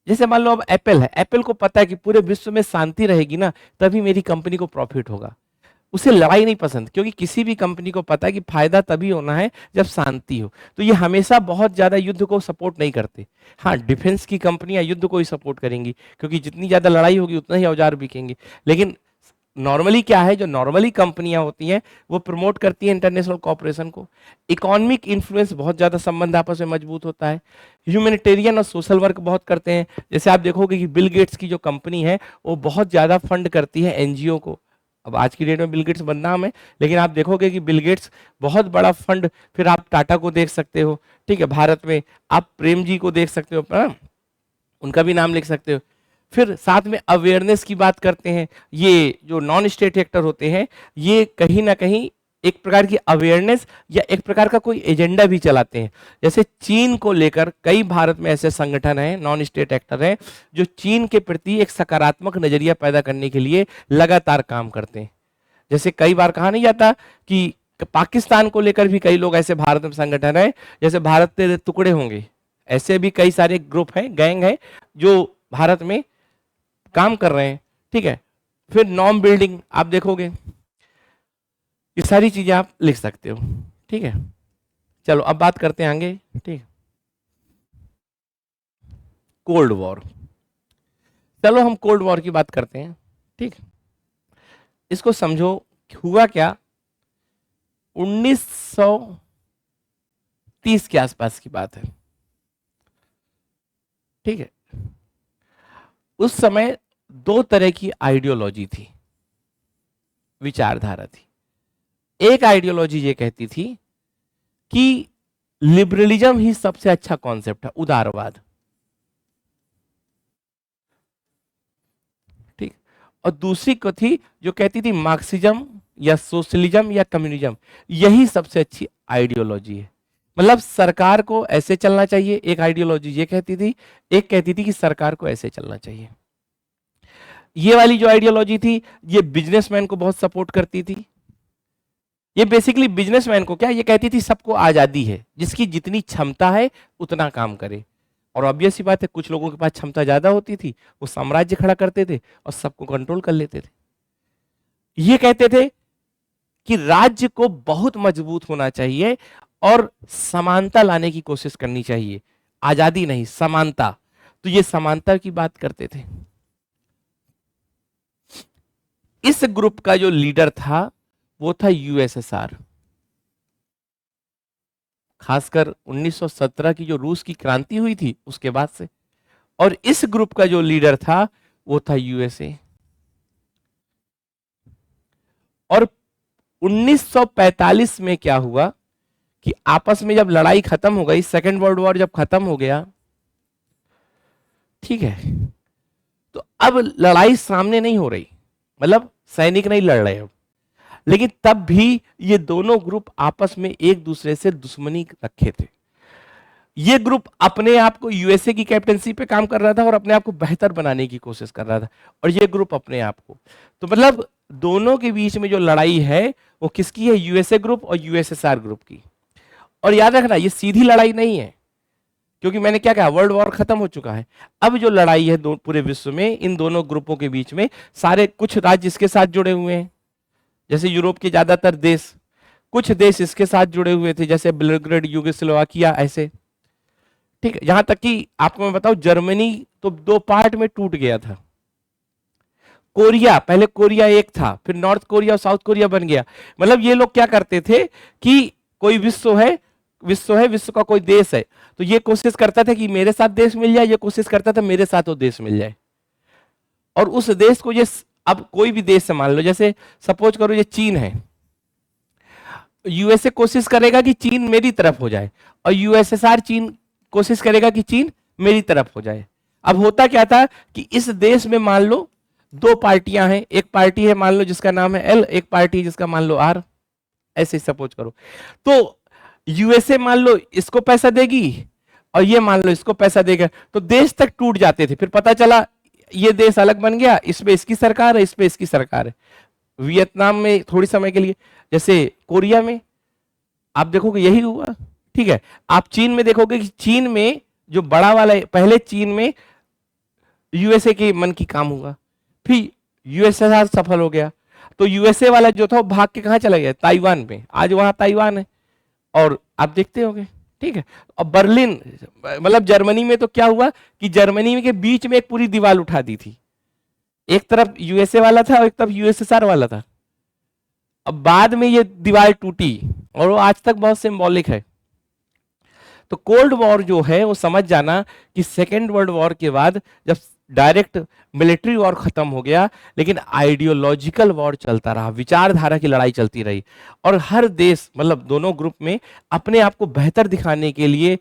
जैसे मान लो अब एप्पल है, एप्पल को पता है कि पूरे विश्व में शांति रहेगी ना तभी मेरी कंपनी को प्रॉफिट होगा, उसे लड़ाई नहीं पसंद, क्योंकि किसी भी कंपनी को पता है कि फायदा तभी होना है जब शांति हो। तो ये हमेशा बहुत ज्यादा युद्ध को सपोर्ट नहीं करते। हाँ, डिफेंस की कंपनियां युद्ध को ही सपोर्ट करेंगी, क्योंकि जितनी ज्यादा लड़ाई होगी उतना ही औजार बिकेंगे। लेकिन नॉर्मली क्या है, जो नॉर्मली कंपनियां होती हैं वो प्रमोट करती हैं इंटरनेशनल कॉपरेशन को। इकोनॉमिक इन्फ्लुएंस, बहुत ज्यादा संबंध आपस में मजबूत होता है। ह्यूमैनिटेरियन और सोशल वर्क बहुत करते हैं। जैसे आप देखोगे कि बिल गेट्स की जो कंपनी है वो बहुत ज्यादा फंड करती है NGO को। अब आज की डेट में बिल गेट्स बदनाम है, लेकिन आप देखोगे कि बिल गेट्स बहुत बड़ा फंड, फिर आप टाटा को देख सकते हो, ठीक है, भारत में आप प्रेम जी को देख सकते हो, उनका भी नाम लिख सकते हो। फिर साथ में अवेयरनेस की बात करते हैं। ये जो नॉन स्टेट एक्टर होते हैं ये कहीं ना कहीं एक प्रकार की अवेयरनेस या एक प्रकार का कोई एजेंडा भी चलाते हैं। जैसे चीन को लेकर कई भारत में ऐसे संगठन हैं, नॉन स्टेट एक्टर हैं, जो चीन के प्रति एक सकारात्मक नजरिया पैदा करने के लिए लगातार काम करते हैं। जैसे कई बार कहा नहीं जाता कि पाकिस्तान को लेकर भी कई लोग ऐसे भारत में संगठन है, जैसे भारत तेरे टुकड़े होंगे, ऐसे भी कई सारे ग्रुप हैं, गैंग है, जो भारत में काम कर रहे हैं, ठीक है। फिर नॉर्म बिल्डिंग आप देखोगे, ये सारी चीजें आप लिख सकते हो, ठीक है। चलो अब बात करते हैं आगे, ठीक। कोल्ड वॉर, चलो हम कोल्ड वॉर की बात करते हैं, ठीक। इसको समझो, हुआ क्या, 1930 के आसपास की बात है, ठीक है। उस समय दो तरह की आइडियोलॉजी थी, विचारधारा थी। एक आइडियोलॉजी ये कहती थी कि लिबरलिज्म ही सबसे अच्छा कॉन्सेप्ट है, उदारवाद। और दूसरी को थी जो कहती थी मार्क्सिज्म या सोशलिज्म या कम्युनिज्म, यही सबसे अच्छी आइडियोलॉजी है। मतलब सरकार को ऐसे चलना चाहिए, एक आइडियोलॉजी ये कहती थी, एक कहती थी कि सरकार को ऐसे चलना चाहिए। ये वाली जो आइडियोलॉजी थी ये बिजनेसमैन को बहुत सपोर्ट करती थी। ये बेसिकली बिजनेसमैन को क्या, ये कहती थी सबको आजादी है, जिसकी जितनी क्षमता है उतना काम करे। और ऑब्वियस सी बात है, कुछ लोगों के पास क्षमता ज्यादा होती थी, वो साम्राज्य खड़ा करते थे और सबको कंट्रोल कर लेते थे। ये कहते थे कि राज्य को बहुत मजबूत होना चाहिए और समानता लाने की कोशिश करनी चाहिए, आजादी नहीं, समानता। तो ये समानता की बात करते थे। इस ग्रुप का जो लीडर था वो था यूएसएसआर। खासकर 1917 की जो रूस की क्रांति हुई थी उसके बाद से। और इस ग्रुप का जो लीडर था वो था यूएसए। और 1945 में क्या हुआ कि आपस में जब लड़ाई खत्म हो गई, सेकेंड वर्ल्ड वॉर जब खत्म हो गया, ठीक है, तो अब लड़ाई सामने नहीं हो रही, मतलब सैनिक नहीं लड़ रहे अब, लेकिन तब भी ये दोनों ग्रुप आपस में एक दूसरे से दुश्मनी रखे थे। ये ग्रुप अपने आप को यूएसए की कैप्टेंसी पे काम कर रहा था और अपने आप को बेहतर बनाने की कोशिश कर रहा था, और ये ग्रुप अपने आप को, तो मतलब दोनों के बीच में जो लड़ाई है वो किसकी है, यूएसए ग्रुप और यूएसएसआर ग्रुप की। और याद रखना ये सीधी लड़ाई नहीं है, क्योंकि मैंने क्या कहा, वर्ल्ड वॉर खत्म हो चुका है। अब जो लड़ाई है पूरे विश्व में इन दोनों ग्रुपों के बीच में, सारे कुछ राज्य इसके साथ जुड़े हुए हैं, जैसे यूरोप के ज्यादातर देश, कुछ देश इसके साथ जुड़े हुए थे जैसे बेलग्रेड, यूगोस्लोवाकिया, ऐसे, ठीक है। यहां तक कि आपको मैं बताऊं, जर्मनी तो दो पार्ट में टूट गया था। कोरिया, पहले कोरिया एक था, फिर नॉर्थ कोरिया और साउथ कोरिया बन गया। मतलब ये लोग क्या करते थे कि कोई विश्व का कोई देश है, तो ये कोशिश करता था कि मेरे साथ देश मिल जाए, ये कोशिश करता था मेरे साथ वो देश मिल जाए। और उस देश को ये, अब कोई भी देश से मान लो, जैसे सपोज करो ये चीन है, यूएसए कोशिश करेगा कि चीन मेरी तरफ हो जाए, और यूएसएसआर चीन कोशिश करेगा कि चीन मेरी तरफ हो जाए। अब होता क्या था कि इस देश में मान लो दो पार्टियां हैं, एक पार्टी है मान लो जिसका नाम है एल, एक पार्टी जिसका मान लो आर, ऐसे सपोज करो। तो यूएसए मान लो इसको पैसा देगी और ये मान लो इसको पैसा देगा, तो देश तक टूट जाते थे। फिर पता चला ये देश अलग बन गया, इसमें इसकी सरकार है, इसमें इसकी सरकार है। वियतनाम में थोड़ी समय के लिए, जैसे कोरिया में आप देखोगे यही हुआ, ठीक है। आप चीन में देखोगे कि चीन में जो बड़ा वाला है, पहले चीन में यूएसए के मन की काम हुआ, फिर यूएसएसआर सफल हो गया, तो यूएसए वाला जो था वो भाग के कहां चला गया, ताइवान में, आज वहां ताइवान है, और आप देखते होंगे, ठीक है। और बर्लिन, मतलब जर्मनी में तो क्या हुआ कि जर्मनी के बीच में एक पूरी दीवार उठा दी थी, एक तरफ यूएसए वाला था और एक तरफ यूएसएसआर वाला था। अब बाद में ये दीवार टूटी और वो आज तक बहुत सिंबॉलिक है। तो कोल्ड वॉर जो है वो समझ जाना कि सेकेंड वर्ल्ड वॉर के बाद जब डायरेक्ट मिलिट्री वॉर खत्म हो गया, लेकिन आइडियोलॉजिकल वॉर चलता रहा, विचारधारा की लड़ाई चलती रही, और हर देश, मतलब दोनों ग्रुप में अपने आप को बेहतर दिखाने के लिए,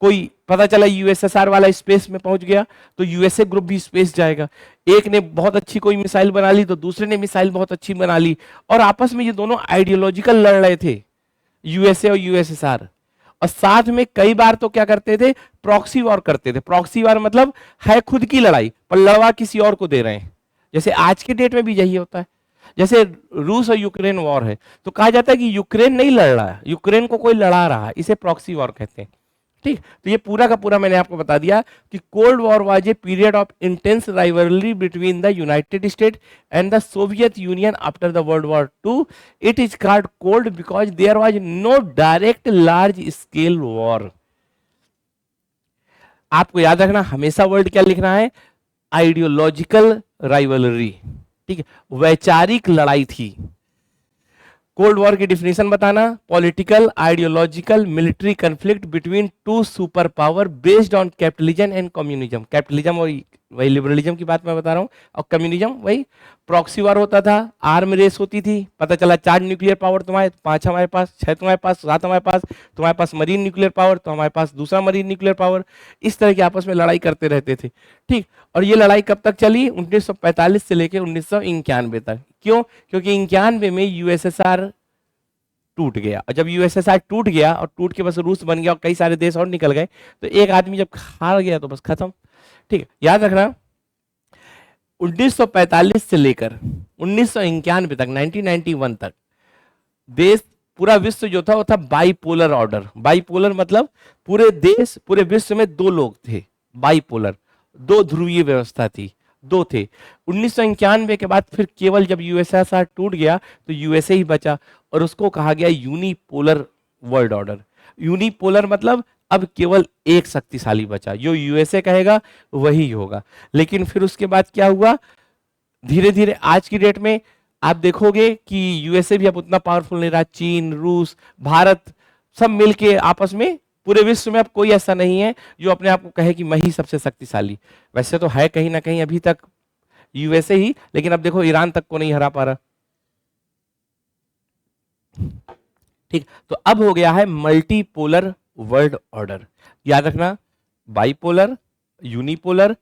कोई पता चला यूएसएसआर वाला स्पेस में पहुंच गया तो यूएसए ग्रुप भी स्पेस जाएगा, एक ने बहुत अच्छी कोई मिसाइल बना ली तो दूसरे ने मिसाइल बहुत अच्छी बना ली, और आपस में ये दोनों आइडियोलॉजिकल लड़ रहे थे, यूएसए और यूएसएसआर। और साथ में कई बार तो क्या करते थे, प्रॉक्सी वॉर करते थे। प्रॉक्सी वॉर मतलब है खुद की लड़ाई पर लड़वा किसी और को दे रहे हैं, जैसे आज के डेट में भी यही होता है। जैसे रूस और यूक्रेन वॉर है तो कहा जाता है कि यूक्रेन नहीं लड़ रहा है, यूक्रेन को कोई लड़ा रहा है, इसे प्रॉक्सी वॉर कहते हैं, ठीक। तो ये पूरा का पूरा मैंने आपको बता दिया कि cold war was a period of intense rivalry between the United States and the Soviet Union after the World War two. It is called cold because there was no direct large scale war. आपको याद रखना हमेशा वर्ड क्या लिखना है, आइडियोलॉजिकल राइवलरी, ठीक है, वैचारिक लड़ाई थी। कोल्ड वॉर की डिफिनेशन बताना, political, ideological, military conflict between two super power based on capitalism and communism. Capitalism वही वही लिबरलिज्म की बात मैं बता रहा हूँ, और कम्युनिज्म वही। प्रॉक्सी वॉर होता था, आर्म रेस होती थी, पता चला 4 न्यूक्लियर पावर तुम्हारे, 5 हमारे पास, 6 तुम्हारे पास, 7 हमारे पास, तुम्हारे पास मरीन न्यूक्लियर पावर, तो हमारे पास दूसरा मरीन न्यूक्लियर पावर। इस तरह की आपस में लड़ाई करते रहते थे, ठीक। और ये लड़ाई कब तक चली? 1945 से लेकर 1991 तक। क्यों? क्योंकि 91 में यूएसएसआर टूट गया, और जब यूएसएसआर टूट गया और टूट के बस रूस बन गया और कई सारे देश और निकल गए, तो एक आदमी जब हार गया तो बस खत्म, ठीक है। याद रखना 1945 से लेकर 1991 तक, 1991 तक देश, पूरा विश्व जो था वो था बाइपोलर ऑर्डर। बाइपोलर मतलब पूरे देश, पूरे विश्व में दो लोग थे, बाइपोलर, दो ध्रुवीय व्यवस्था थी, दो थे। 1991 के बाद फिर केवल जब यूएसएसआर टूट गया तो यूएसए ही बचा, और उसको कहा गया यूनिपोलर वर्ल्ड ऑर्डर। यूनिपोलर मतलब अब केवल एक शक्तिशाली बचा, जो यूएसए कहेगा वही होगा। लेकिन फिर उसके बाद क्या हुआ? धीरे धीरे आज की डेट में आप देखोगे कि यूएसए भी अब उतना पावरफुल नहीं रहा। चीन, रूस, भारत सब मिलके आपस में, पूरे विश्व में अब कोई ऐसा नहीं है जो अपने आप को कहे कि मैं ही सबसे शक्तिशाली। वैसे तो है कहीं ना कहीं अभी तक यूएसए ही, लेकिन अब देखो ईरान तक को नहीं हरा पा रहा, ठीक। तो अब हो गया है मल्टीपोलर वर्ल्ड ऑर्डर। याद रखना, बाइपोलर, यूनिपोलर,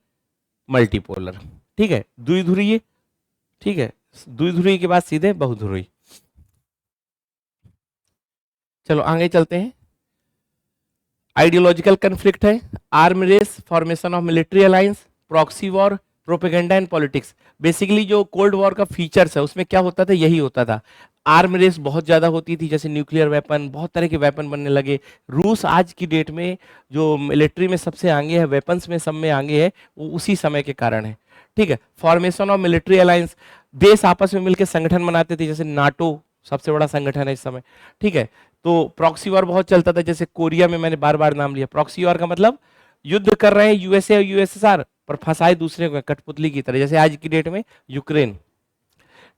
मल्टीपोलर, ठीक है। द्विध्रुवीय, ठीक है। द्विध्रुवीय के बाद सीधे बहुध्रुवीय। चलो आगे चलते हैं। आइडियोलॉजिकल कन्फ्लिक्ट है, arm race, formation of military alliance, proxy war, propaganda and politics. Basically जो कोल्ड वॉर का फीचर्स है उसमें क्या होता था, यही होता था। आर्म रेस बहुत ज्यादा होती थी, जैसे न्यूक्लियर वेपन, बहुत तरह के वेपन बनने लगे। रूस आज की डेट में जो मिलिट्री में सबसे आगे है, वेपन्स में सब में आगे है, वो उसी समय के कारण है, ठीक है। फॉर्मेशन ऑफ मिलिट्री अलायंस, देश आपस में मिलकर संगठन बनाते थे, जैसे नाटो सबसे बड़ा संगठन है इस समय, ठीक है। तो प्रॉक्सी वॉर बहुत चलता था, जैसे कोरिया में मैंने बार बार नाम लिया। प्रॉक्सी वॉर का मतलब युद्ध कर रहे हैं यूएसए और यूएसएसआर, पर फंसाए दूसरे को कठपुतली की तरह, जैसे आज की डेट में यूक्रेन,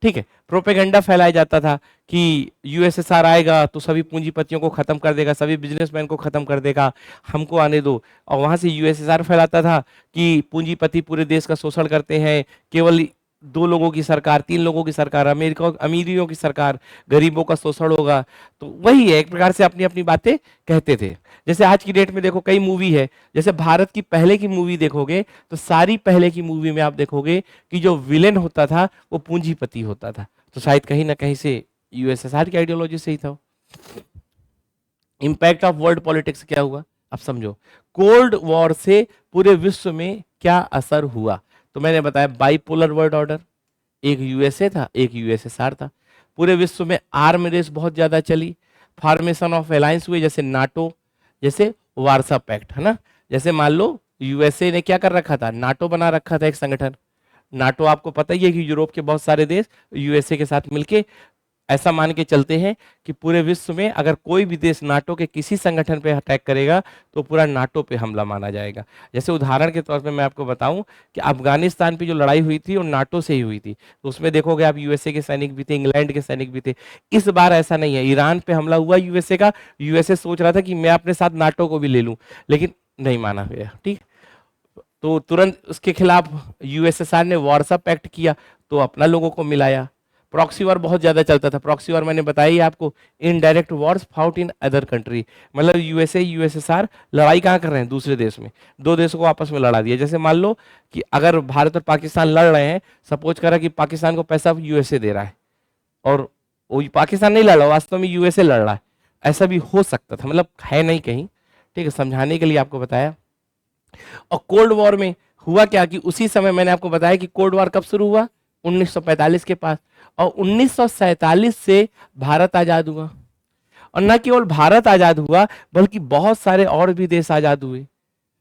ठीक है। प्रोपेगेंडा फैलाया जाता था कि यूएसएसआर आएगा तो सभी पूंजीपतियों को खत्म कर देगा, सभी बिजनेसमैन को खत्म कर देगा, हमको आने दो। और वहां से यूएसएसआर फैलाता था कि पूंजीपति पूरे देश का शोषण करते हैं, केवल 2 लोगों की सरकार, 3 लोगों की सरकार, अमेरिका अमीरियों की सरकार, गरीबों का शोषण होगा। तो वही है, एक प्रकार से अपनी अपनी बातें कहते थे। जैसे आज की डेट में देखो कई मूवी है, जैसे भारत की पहले की मूवी देखोगे तो सारी पहले की मूवी में आप देखोगे कि जो विलेन होता था वो पूंजीपति होता था। तो शायद कहीं ना कहीं से यूएसएसआर की आइडियोलॉजी से ही था। इंपैक्ट ऑफ वर्ल्ड पॉलिटिक्स क्या हुआ अब समझो। कोल्ड वॉर से पूरे विश्व में क्या असर हुआ? तो मैंने बताया बाइपोलर वर्ल्ड ऑर्डर, एक यूएसए था, एक यूएसएसआर था। पूरे विश्व में आर्म रेस बहुत ज्यादा चली, फॉर्मेशन ऑफ अलायंस हुए, जैसे नाटो, जैसे वार्सा पैक्ट, है ना। जैसे मान लो यूएसए ने क्या कर रखा था, नाटो बना रखा था एक संगठन। नाटो आपको पता ही है कि यूरोप के बहुत सारे देश यूएसए के साथ मिलके ऐसा मान के चलते हैं कि पूरे विश्व में अगर कोई भी देश नाटो के किसी संगठन पे अटैक करेगा तो पूरा नाटो पे हमला माना जाएगा। जैसे उदाहरण के तौर पे मैं आपको बताऊं कि अफगानिस्तान पे जो लड़ाई हुई थी वो नाटो से ही हुई थी, तो उसमें देखोगे आप यूएसए के सैनिक भी थे, इंग्लैंड के सैनिक भी थे। इस बार ऐसा नहीं है, ईरान पे हमला हुआ यूएसए का, यूएसए सोच रहा था कि मैं अपने साथ नाटो को भी ले लूं, लेकिन नहीं माना गया, ठीक। तो तुरंत उसके खिलाफ यूएसएसआर ने वार्सा पैक्ट किया, तो अपना लोगों को मिलाया। प्रॉक्सी वॉर बहुत ज्यादा चलता था। प्रॉक्सी वॉर मैंने बताया ही आपको, indirect Wars fought in other country, मतलब यूएसए यूएसएसआर लड़ाई कहाँ कर रहे हैं, दूसरे देश में, 2 देशों को आपस में लड़ा दिया। जैसे मान लो कि अगर भारत और पाकिस्तान लड़ रहे हैं, सपोज करा कि पाकिस्तान को पैसा यूएसए दे रहा है और वो पाकिस्तान नहीं लड़ रहा, वास्तव में यूएसए लड़ रहा है, ऐसा भी हो सकता था, मतलब है नहीं कहीं, ठीक है, समझाने के लिए आपको बताया। और कोल्ड वॉर में हुआ क्या कि उसी समय मैंने आपको बताया कि कोल्ड वॉर कब शुरू हुआ, 1945 के पास, और 1947 से भारत आजाद हुआ। और न केवल भारत आजाद हुआ बल्कि बहुत सारे और भी देश आजाद हुए।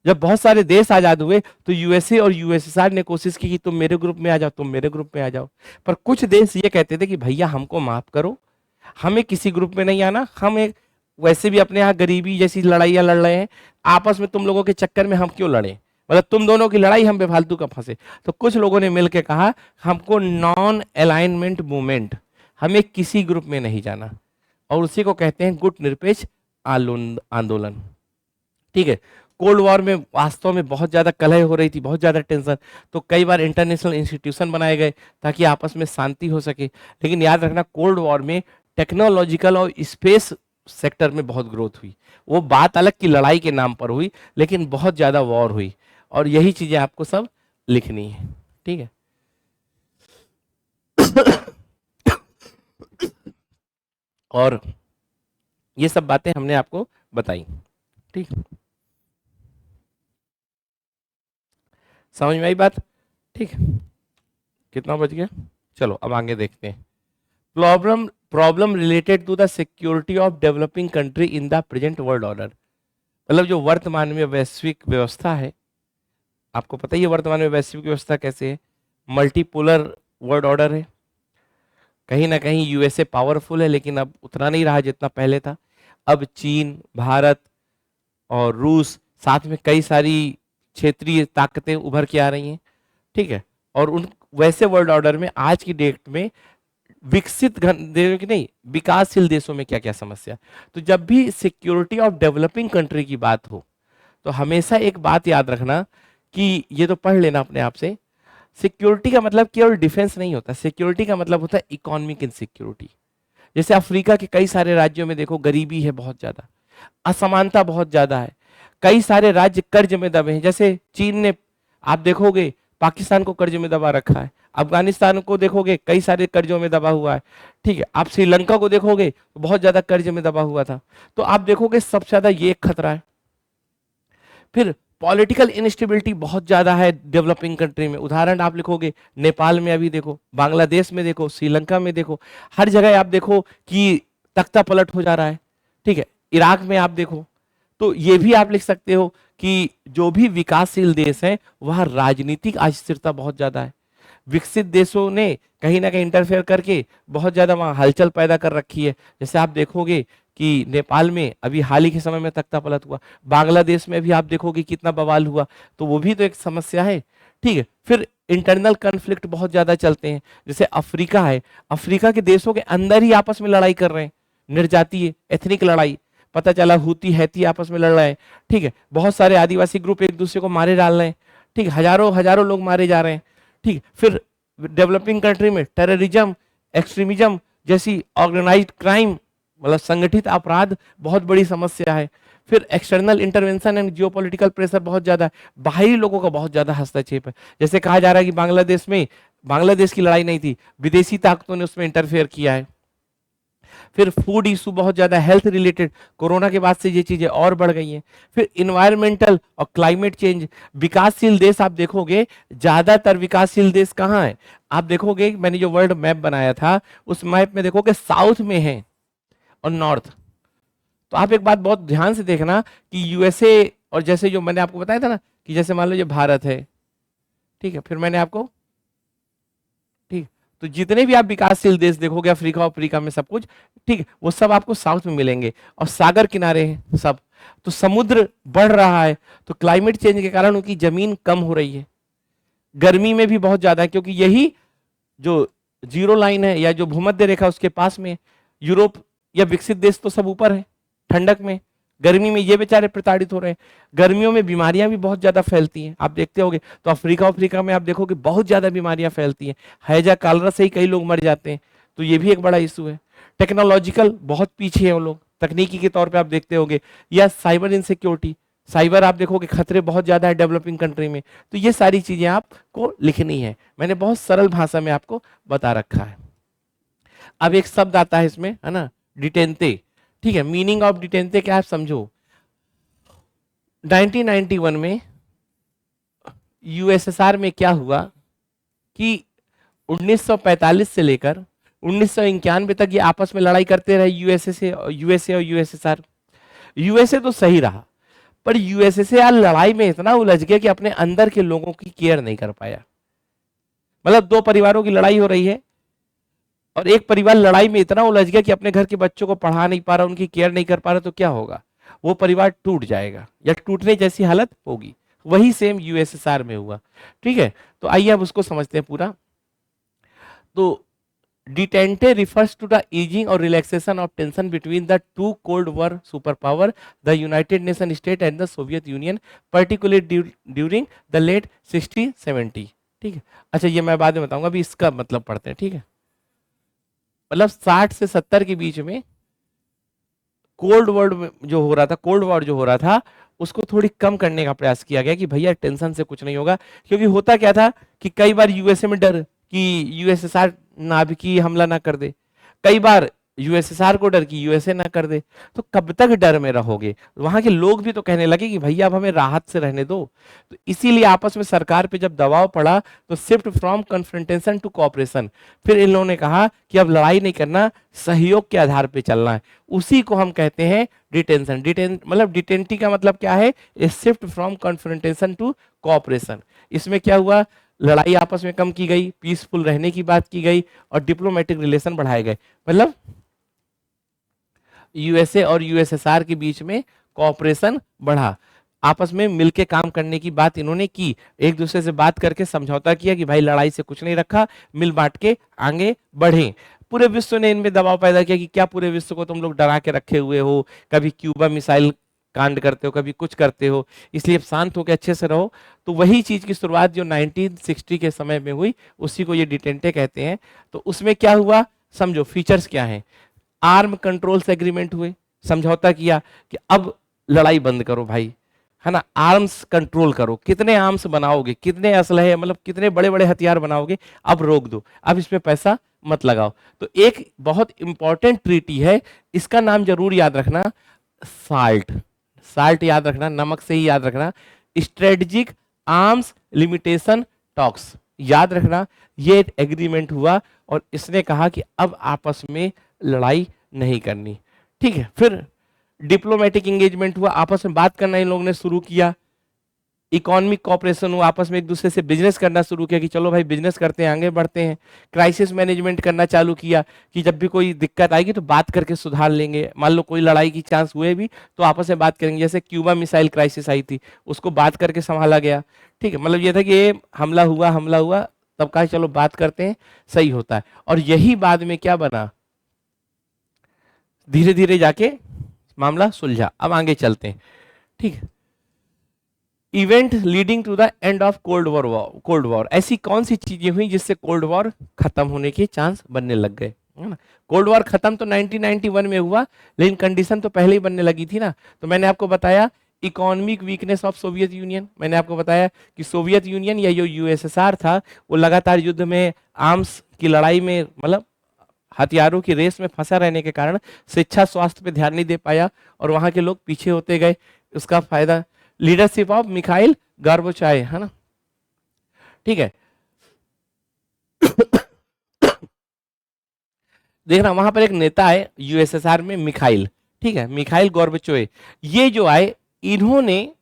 जब बहुत सारे देश आजाद हुए तो यूएसए और यूएसएसआर ने कोशिश की कि तुम मेरे ग्रुप में आ जाओ, तुम मेरे ग्रुप में आ जाओ, पर कुछ देश ये कहते थे कि भैया हमको माफ करो, हमें किसी ग्रुप में नहीं आना, हम एक वैसे भी अपने यहाँ गरीबी जैसी लड़ाइयाँ लड़ रहे हैं, आपस में तुम लोगों के चक्कर में हम क्यों लड़े, मतलब तुम दोनों की लड़ाई हम बेफालतू का फंसे। तो कुछ लोगों ने मिलकर कहा हमको नॉन अलाइनमेंट मूवमेंट, हमें किसी ग्रुप में नहीं जाना, और उसी को कहते हैं गुट निरपेक्ष आंदोलन। ठीक है। कोल्ड वॉर में वास्तव में बहुत ज्यादा कलह हो रही थी, बहुत ज्यादा टेंशन, तो कई बार इंटरनेशनल इंस्टीट्यूशन बनाए गए ताकि आपस में शांति हो सके। लेकिन याद रखना, कोल्ड वॉर में टेक्नोलॉजिकल और स्पेस सेक्टर में बहुत ग्रोथ हुई। वो बात अलग की लड़ाई के नाम पर हुई, लेकिन बहुत ज्यादा वॉर हुई, और यही चीजें आपको सब लिखनी है। ठीक है। और ये सब बातें हमने आपको बताई। ठीक, समझ में आई बात? ठीक, कितना बज गया? चलो अब आगे देखते हैं। Problem related to the security of developing country in the present world order. मतलब जो वर्तमान में वैश्विक व्यवस्था है, आपको पता ही है वर्तमान में वैश्विक व्यवस्था कैसे है, मल्टीपोलर वर्ल्ड ऑर्डर है। कहीं ना कहीं यूएसए पावरफुल है, लेकिन अब उतना नहीं रहा जितना पहले था। अब चीन, भारत और रूस, साथ में कई सारी क्षेत्रीय ताकतें उभर के आ रही हैं। ठीक है। और उन वैसे वर्ल्ड ऑर्डर में आज की डेट में विकसित देशों की नहीं, विकासशील देशों में क्या क्या समस्या। तो जब भी सिक्योरिटी ऑफ डेवलपिंग कंट्री की बात हो, तो हमेशा एक बात याद रखना कि ये तो पढ़ लेना अपने आप से, सिक्योरिटी का मतलब केवल डिफेंस नहीं होता, सिक्योरिटी का मतलब होता है इकोनॉमिक इनसिक्योरिटी। जैसे अफ्रीका के कई सारे राज्यों में देखो गरीबी है बहुत ज्यादा, असमानता बहुत ज्यादा है, कई सारे राज्य कर्ज में दबे हैं। जैसे चीन ने, आप देखोगे, पाकिस्तान को कर्ज में दबा रखा है, अफगानिस्तान को देखोगे कई सारे कर्जों में दबा हुआ है। ठीक है। आप श्रीलंका को देखोगे तो बहुत ज्यादा कर्ज में दबा हुआ था। तो आप देखोगे सबसे ज्यादा ये एक खतरा है। फिर पॉलिटिकल इनस्टेबिलिटी बहुत ज्यादा है डेवलपिंग कंट्री में। उदाहरण आप लिखोगे, नेपाल में अभी देखो, बांग्लादेश में देखो, श्रीलंका में देखो, हर जगह आप देखो कि तख्ता पलट हो जा रहा है। ठीक है। इराक में आप देखो। तो ये भी आप लिख सकते हो कि जो भी विकासशील देश हैं वहां राजनीतिक अस्थिरता बहुत ज्यादा है। विकसित देशों ने कहीं ना कहीं इंटरफेयर करके बहुत ज्यादा वहां हलचल पैदा कर रखी है। जैसे आप देखोगे कि नेपाल में अभी हाल ही के समय में तख्ता पलट हुआ, बांग्लादेश में भी आप देखोगे कितना बवाल हुआ, तो वो भी तो एक समस्या है। ठीक है। फिर इंटरनल कन्फ्लिक्ट बहुत ज्यादा चलते हैं। जैसे अफ्रीका है, अफ्रीका के देशों के अंदर ही आपस में लड़ाई कर रहे हैं, निर्जातीय एथनिक लड़ाई। पता चला हूती हैती आपस में लड़ रहे हैं। ठीक है। बहुत सारे आदिवासी ग्रुप एक दूसरे को मारे डाल रहे हैं। ठीक है। हजारों हजारों लोग मारे जा रहे हैं। ठीक। फिर डेवलपिंग कंट्री में टेररिज्म, एक्सट्रीमिज्म जैसी ऑर्गेनाइज्ड क्राइम, मतलब संगठित अपराध बहुत बड़ी समस्या है। फिर external intervention and geopolitical pressure बहुत ज्यादा है, बाहरी लोगों का बहुत ज्यादा हस्तक्षेप है। जैसे कहा जा रहा है कि बांग्लादेश में, बांग्लादेश की लड़ाई नहीं थी, विदेशी ताकतों ने उसमें इंटरफेयर किया है। फिर फूड इशू बहुत ज्यादा, हेल्थ रिलेटेड, कोरोना के बाद से ये चीजें और बढ़ गई हैं। फिर इन्वायरमेंटल और क्लाइमेट चेंज। विकासशील देश आप देखोगे, ज्यादातर विकासशील देश कहाँ है, आप देखोगे, मैंने जो वर्ल्ड मैप बनाया था उस मैप में देखोगे साउथ में है और नॉर्थ। तो आप एक बात बहुत ध्यान से देखना कि यूएसए, और जैसे जो मैंने आपको बताया था ना कि जैसे मान लो ये भारत है, ठीक है, फिर मैंने आपको, ठीक, तो जितने भी आप विकासशील देश देखोगे अफ्रीका, अफ्रीका में सब कुछ, ठीक है, वो सब आपको साउथ में मिलेंगे, और सागर किनारे हैं सब। तो समुद्र बढ़ रहा है, तो क्लाइमेट चेंज के कारण उनकी जमीन कम हो रही है। गर्मी में भी बहुत ज्यादा है, क्योंकि यही जो जीरो लाइन है या जो भूमध्य रेखा उसके पास में, यूरोप या विकसित देश तो सब ऊपर है ठंडक में, गर्मी में ये बेचारे प्रताड़ित हो रहे हैं। गर्मियों में बीमारियां भी बहुत ज्यादा फैलती हैं, आप देखते होंगे। तो अफ्रीका, अफ्रीका में आप देखोगे बहुत ज्यादा बीमारियां फैलती हैं, हैजा कालरा से ही कई लोग मर जाते हैं। तो ये भी एक बड़ा इशू है। टेक्नोलॉजिकल बहुत पीछे हैं वो लोग, तकनीकी के तौर पे आप देखते होंगे, या साइबर इनसिक्योरिटी, साइबर आप देखोगे खतरे बहुत ज्यादा है डेवलपिंग कंट्री में। तो ये सारी चीजें आपको लिखनी है, मैंने बहुत सरल भाषा में आपको बता रखा है। अब एक शब्द आता है इसमें, है ना, डिटेंटे। ठीक है। मीनिंग ऑफ डिटेंटे क्या है आप समझो। 1991 में यूएसएसआर में क्या हुआ कि 1945 से लेकर 1991 तक ये आपस में लड़ाई करते रहे, यूएसए और यूएसएसआर। यूएसए तो सही रहा, पर यूएसएसआर लड़ाई में इतना उलझ गया कि अपने अंदर के लोगों की केयर नहीं कर पाया। मतलब दो परिवारों की लड़ाई हो रही है, और एक परिवार लड़ाई में इतना उलझ गया कि अपने घर के बच्चों को पढ़ा नहीं पा रहा, उनकी केयर नहीं कर पा रहा, तो क्या होगा, वो परिवार टूट जाएगा या टूटने जैसी हालत होगी। वही सेम यूएसएसआर में हुआ। ठीक है। तो आइए अब उसको समझते हैं पूरा। तो Detente refers to the easing or relaxation of tension between the two Cold War superpower, the United Nation State and the Soviet Union, particularly during the late 60-70। ठीक है, अच्छा ये मैं बाद में बताऊंगा, अभी इसका मतलब पढ़ते हैं। ठीक है, मतलब 60 से 70 के बीच में कोल्ड वॉर जो हो रहा था, कोल्ड वॉर जो हो रहा था, उसको थोड़ी कम करने का प्रयास किया गया कि भैया टेंशन से कुछ नहीं होगा। क्योंकि होता क्या था कि कई बार यूएसए में डर कि यूएसएसआर नाभिकीय हमला ना कर दे, कई बार यूएसएसआर को डर कि यूएसए ना कर दे, तो कब तक डर में रहोगे। वहां के लोग भी तो कहने लगे कि भैया अब हमें राहत से रहने दो। तो इसीलिए आपस में सरकार पे जब दबाव पड़ा तो shift from confrontation to cooperation, फिर इन लोगों ने कहा कि अब लड़ाई नहीं करना, सहयोग के आधार पर चलना है। उसी को हम कहते हैं डिटेंशन। मतलब डिटेंटी का मतलब क्या है, shift from confrontation to cooperation. इसमें क्या हुआ, लड़ाई आपस में कम की गई, पीसफुल रहने की बात की गई और डिप्लोमेटिक रिलेशन बढ़ाए गए। मतलब यूएसए और यूएसएसआर के बीच में कोऑपरेशन बढ़ा, आपस में मिलके काम करने की बात इन्होंने की, एक दूसरे से बात करके समझौता किया कि भाई लड़ाई से कुछ नहीं रखा, मिल बांट के आगे बढ़े। पूरे विश्व ने इनमें दबाव पैदा किया कि क्या पूरे विश्व को तुम लोग डरा के रखे हुए हो, कभी क्यूबा मिसाइल कांड करते हो, कभी कुछ करते हो, इसलिए शांत होकर अच्छे से रहो। तो वही चीज की शुरुआत जो 1960 के समय में हुई, उसी को ये डिटेंटे कहते हैं। तो उसमें क्या हुआ, समझो फीचर्स क्या हैं। आर्म कंट्रोल्स एग्रीमेंट हुए, समझौता किया कि अब लड़ाई बंद करो भाई, है ना, आर्म्स कंट्रोल करो, कितने आर्म्स बनाओगे, कितने असलहे, मतलब कितने बड़े बड़े हथियार बनाओगे, अब रोक दो, अब इसमें पैसा मत लगाओ। तो एक बहुत इंपॉर्टेंट ट्रीटी है, इसका नाम जरूर याद रखना, साल्ट। साल्ट याद रखना, नमक से ही याद रखना, स्ट्रेटेजिक आर्म्स लिमिटेशन टॉक्स, याद रखना। ये एग्रीमेंट हुआ और इसने कहा कि अब आपस में लड़ाई नहीं करनी। ठीक है, फिर डिप्लोमेटिक एंगेजमेंट हुआ, आपस में बात करना इन लोगों ने शुरू किया। इकोनॉमिक कॉपरेशन हुआ, आपस में एक दूसरे से बिजनेस करना शुरू किया कि चलो भाई बिजनेस करते हैं, आगे बढ़ते हैं। क्राइसिस मैनेजमेंट करना चालू किया कि जब भी कोई दिक्कत आएगी तो बात करके सुधार लेंगे, मान लो कोई लड़ाई की चांस हुए भी तो आपस में बात करेंगे। जैसे क्यूबा मिसाइल क्राइसिस आई थी, उसको बात करके संभाला गया। ठीक है, मतलब ये था कि ये हमला हुआ तब कहा चलो बात करते हैं, सही होता है। और यही बाद में क्या बना, धीरे धीरे जाके मामला सुलझा। अब आगे चलते हैं। ठीक है, event leading to the end of cold war, ऐसी कौन सी चीजें हुई जिससे कोल्ड वॉर खत्म होने के चांस बनने लग गए, है ना। कोल्ड वॉर खत्म तो 1991 में हुआ, लेकिन कंडीशन तो पहले ही बनने लगी थी ना। तो मैंने आपको बताया economic weakness of Soviet union, मैंने आपको बताया कि सोवियत यूनियन या जो यूएसएसआर था वो लगातार युद्ध में, आर्म्स की लड़ाई में, मतलब हथियारों की रेस में फंसा रहने के कारण शिक्षा स्वास्थ्य पे ध्यान नहीं दे पाया और वहां के लोग पीछे होते गए। उसका फायदा लीडरशिप ऑफ मिखाइल गोर्बाचेव, है ना। ठीक है, देखना वहां पर एक नेता है यूएसएसआर में, मिखाइल। ठीक है, मिखाइल गोर्बाचेव, ये जो आए इन्होंने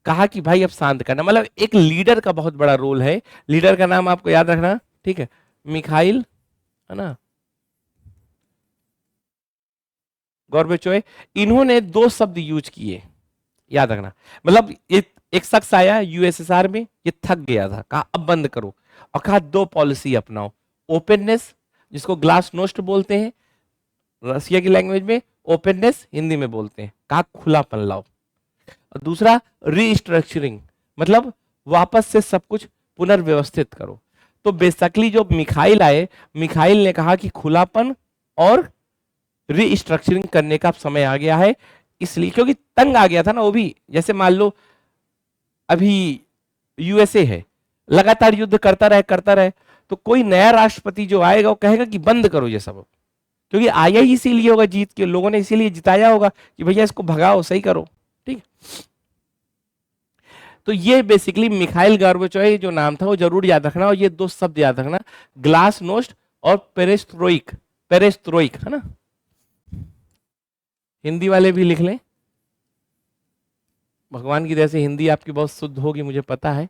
कहा कि भाई अब शांत करना, मतलब एक लीडर का बहुत बड़ा रोल है। लीडर का नाम आपको याद रखना, ठीक है, मिखाइल, है ना, गोर्बाचेव। इन्होंने दो शब्द यूज किए, याद रखना। मतलब ये एक शख्स आया यूएसएसआर में, ये थक गया था, कहा अब बंद करो, और कहा दो पॉलिसी अपनाओ, ओपननेस, जिसको ग्लास नोस्ट बोलते हैं रसिया की लैंग्वेज में, ओपननेस हिंदी में बोलते हैं, कहा खुलापन लाओ। और दूसरा रीस्ट्रक्चरिंग, मतलब वापस से सब कुछ पुनर्व्यवस्थित करो। तो बेसिकली जो मिखाइल आए, मिखाइल ने कहा कि खुलापन और रीस्ट्रक्चरिंग करने का समय आ गया है। इसलिए क्योंकि तंग आ गया था ना वो भी, जैसे मान लो अभी यूएसए है, लगातार युद्ध करता रहे, तो कोई नया राष्ट्रपति जो आएगा वो कहेगा कि बंद करो ये सब, क्योंकि आया ही इसीलिए होगा, जीत के लोगों ने इसीलिए जिताया होगा कि भैया इसको भगाओ, सही करो। ठीक, तो ये बेसिकली मिखाइल गोर्बाचेव जो नाम था वो जरूर याद रखना, और ये दो शब्द याद रखना, ग्लासनोस्ट और पेरेस्ट्रोइक। पेरेस्ट्रोइक, है ना, हिंदी वाले भी लिख लें, भगवान की दया से हिंदी आपकी बहुत शुद्ध होगी मुझे पता है।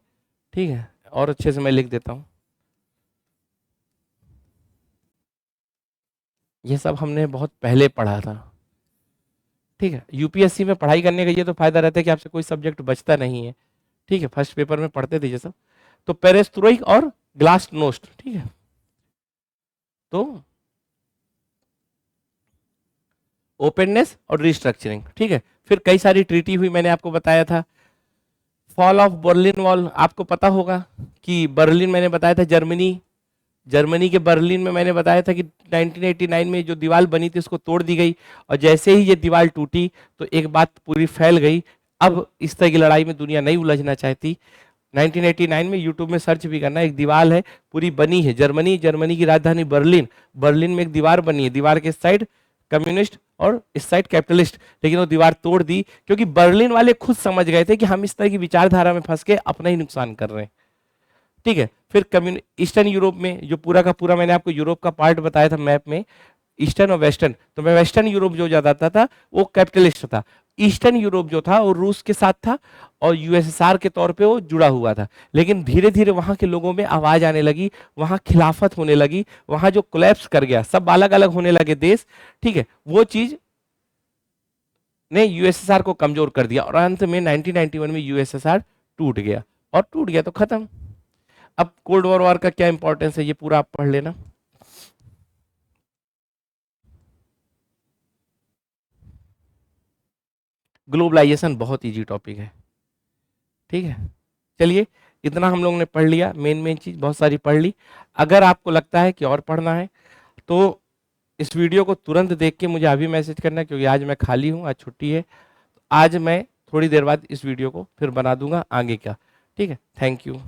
ठीक है, और अच्छे से मैं लिख देता हूं। ये सब हमने बहुत पहले पढ़ा था। ठीक है, यूपीएससी में पढ़ाई करने का ये तो फायदा रहता है कि आपसे कोई सब्जेक्ट बचता नहीं है। ठीक है, फर्स्ट पेपर में पढ़ते थे ये सब। तो पेरेस्ट्रोइक और ग्लासनोस्ट, ठीक है, तो ओपननेस और रिस्ट्रक्चरिंग, ठीक है। फिर कई सारी ट्रीटी हुई, मैंने आपको बताया था। फॉल ऑफ बर्लिन वॉल, आपको पता होगा कि बर्लिन, मैंने बताया था जर्मनी, जर्मनी के बर्लिन में मैंने बताया था कि 1989 में जो दीवार बनी थी उसको तोड़ दी गई, और जैसे ही ये दीवार टूटी तो एक बात पूरी फैल गई। अब इस तरह की लड़ाई में दुनिया नहीं उलझना चाहती। 1989 में यूट्यूब में सर्च भी करना, एक दीवार है पूरी बनी है, जर्मनी, जर्मनी की राजधानी बर्लिन, बर्लिन में एक दीवार बनी है, दीवार के साइड कम्युनिस्ट और इस साइड कैपिटलिस्ट, लेकिन वो दीवार तोड़ दी क्योंकि बर्लिन वाले खुद समझ गए थे कि हम इस तरह की विचारधारा में फंस के अपना ही नुकसान कर रहे हैं, ठीक है। फिर ईस्टर्न यूरोप में, जो पूरा का पूरा मैंने आपको यूरोप का पार्ट बताया था मैप में, ईस्टर्न और वेस्टर्न, तो मैं वेस्टर्न यूरोप जो ज्यादा था वो कैपिटलिस्ट था। ईस्टर्न यूरोप जो था वो रूस के साथ था और यूएसएसआर के तौर पे वो जुड़ा हुआ था। लेकिन धीरे धीरे वहां के लोगों में आवाज आने लगी, वहां खिलाफत होने लगी, वहां जो कोलैप्स कर गया, सब अलग अलग होने लगे देश, ठीक है, वो चीज ने यूएसएसआर को कमजोर कर दिया और अंत में 1991 में यूएसएसआर टूट गया, और टूट गया तो खत्म। अब कोल्ड वॉर का क्या इंपॉर्टेंस है ये पूरा आप पढ़ लेना। ग्लोबलाइजेशन बहुत इजी टॉपिक है, ठीक है। चलिए, इतना हम लोगों ने पढ़ लिया, मेन मेन चीज बहुत सारी पढ़ ली। अगर आपको लगता है कि और पढ़ना है तो इस वीडियो को तुरंत देख के मुझे अभी मैसेज करना, क्योंकि आज मैं खाली हूँ, आज छुट्टी है। आज मैं थोड़ी देर बाद इस वीडियो को फिर बना दूंगा आगे का, ठीक है। Thank you.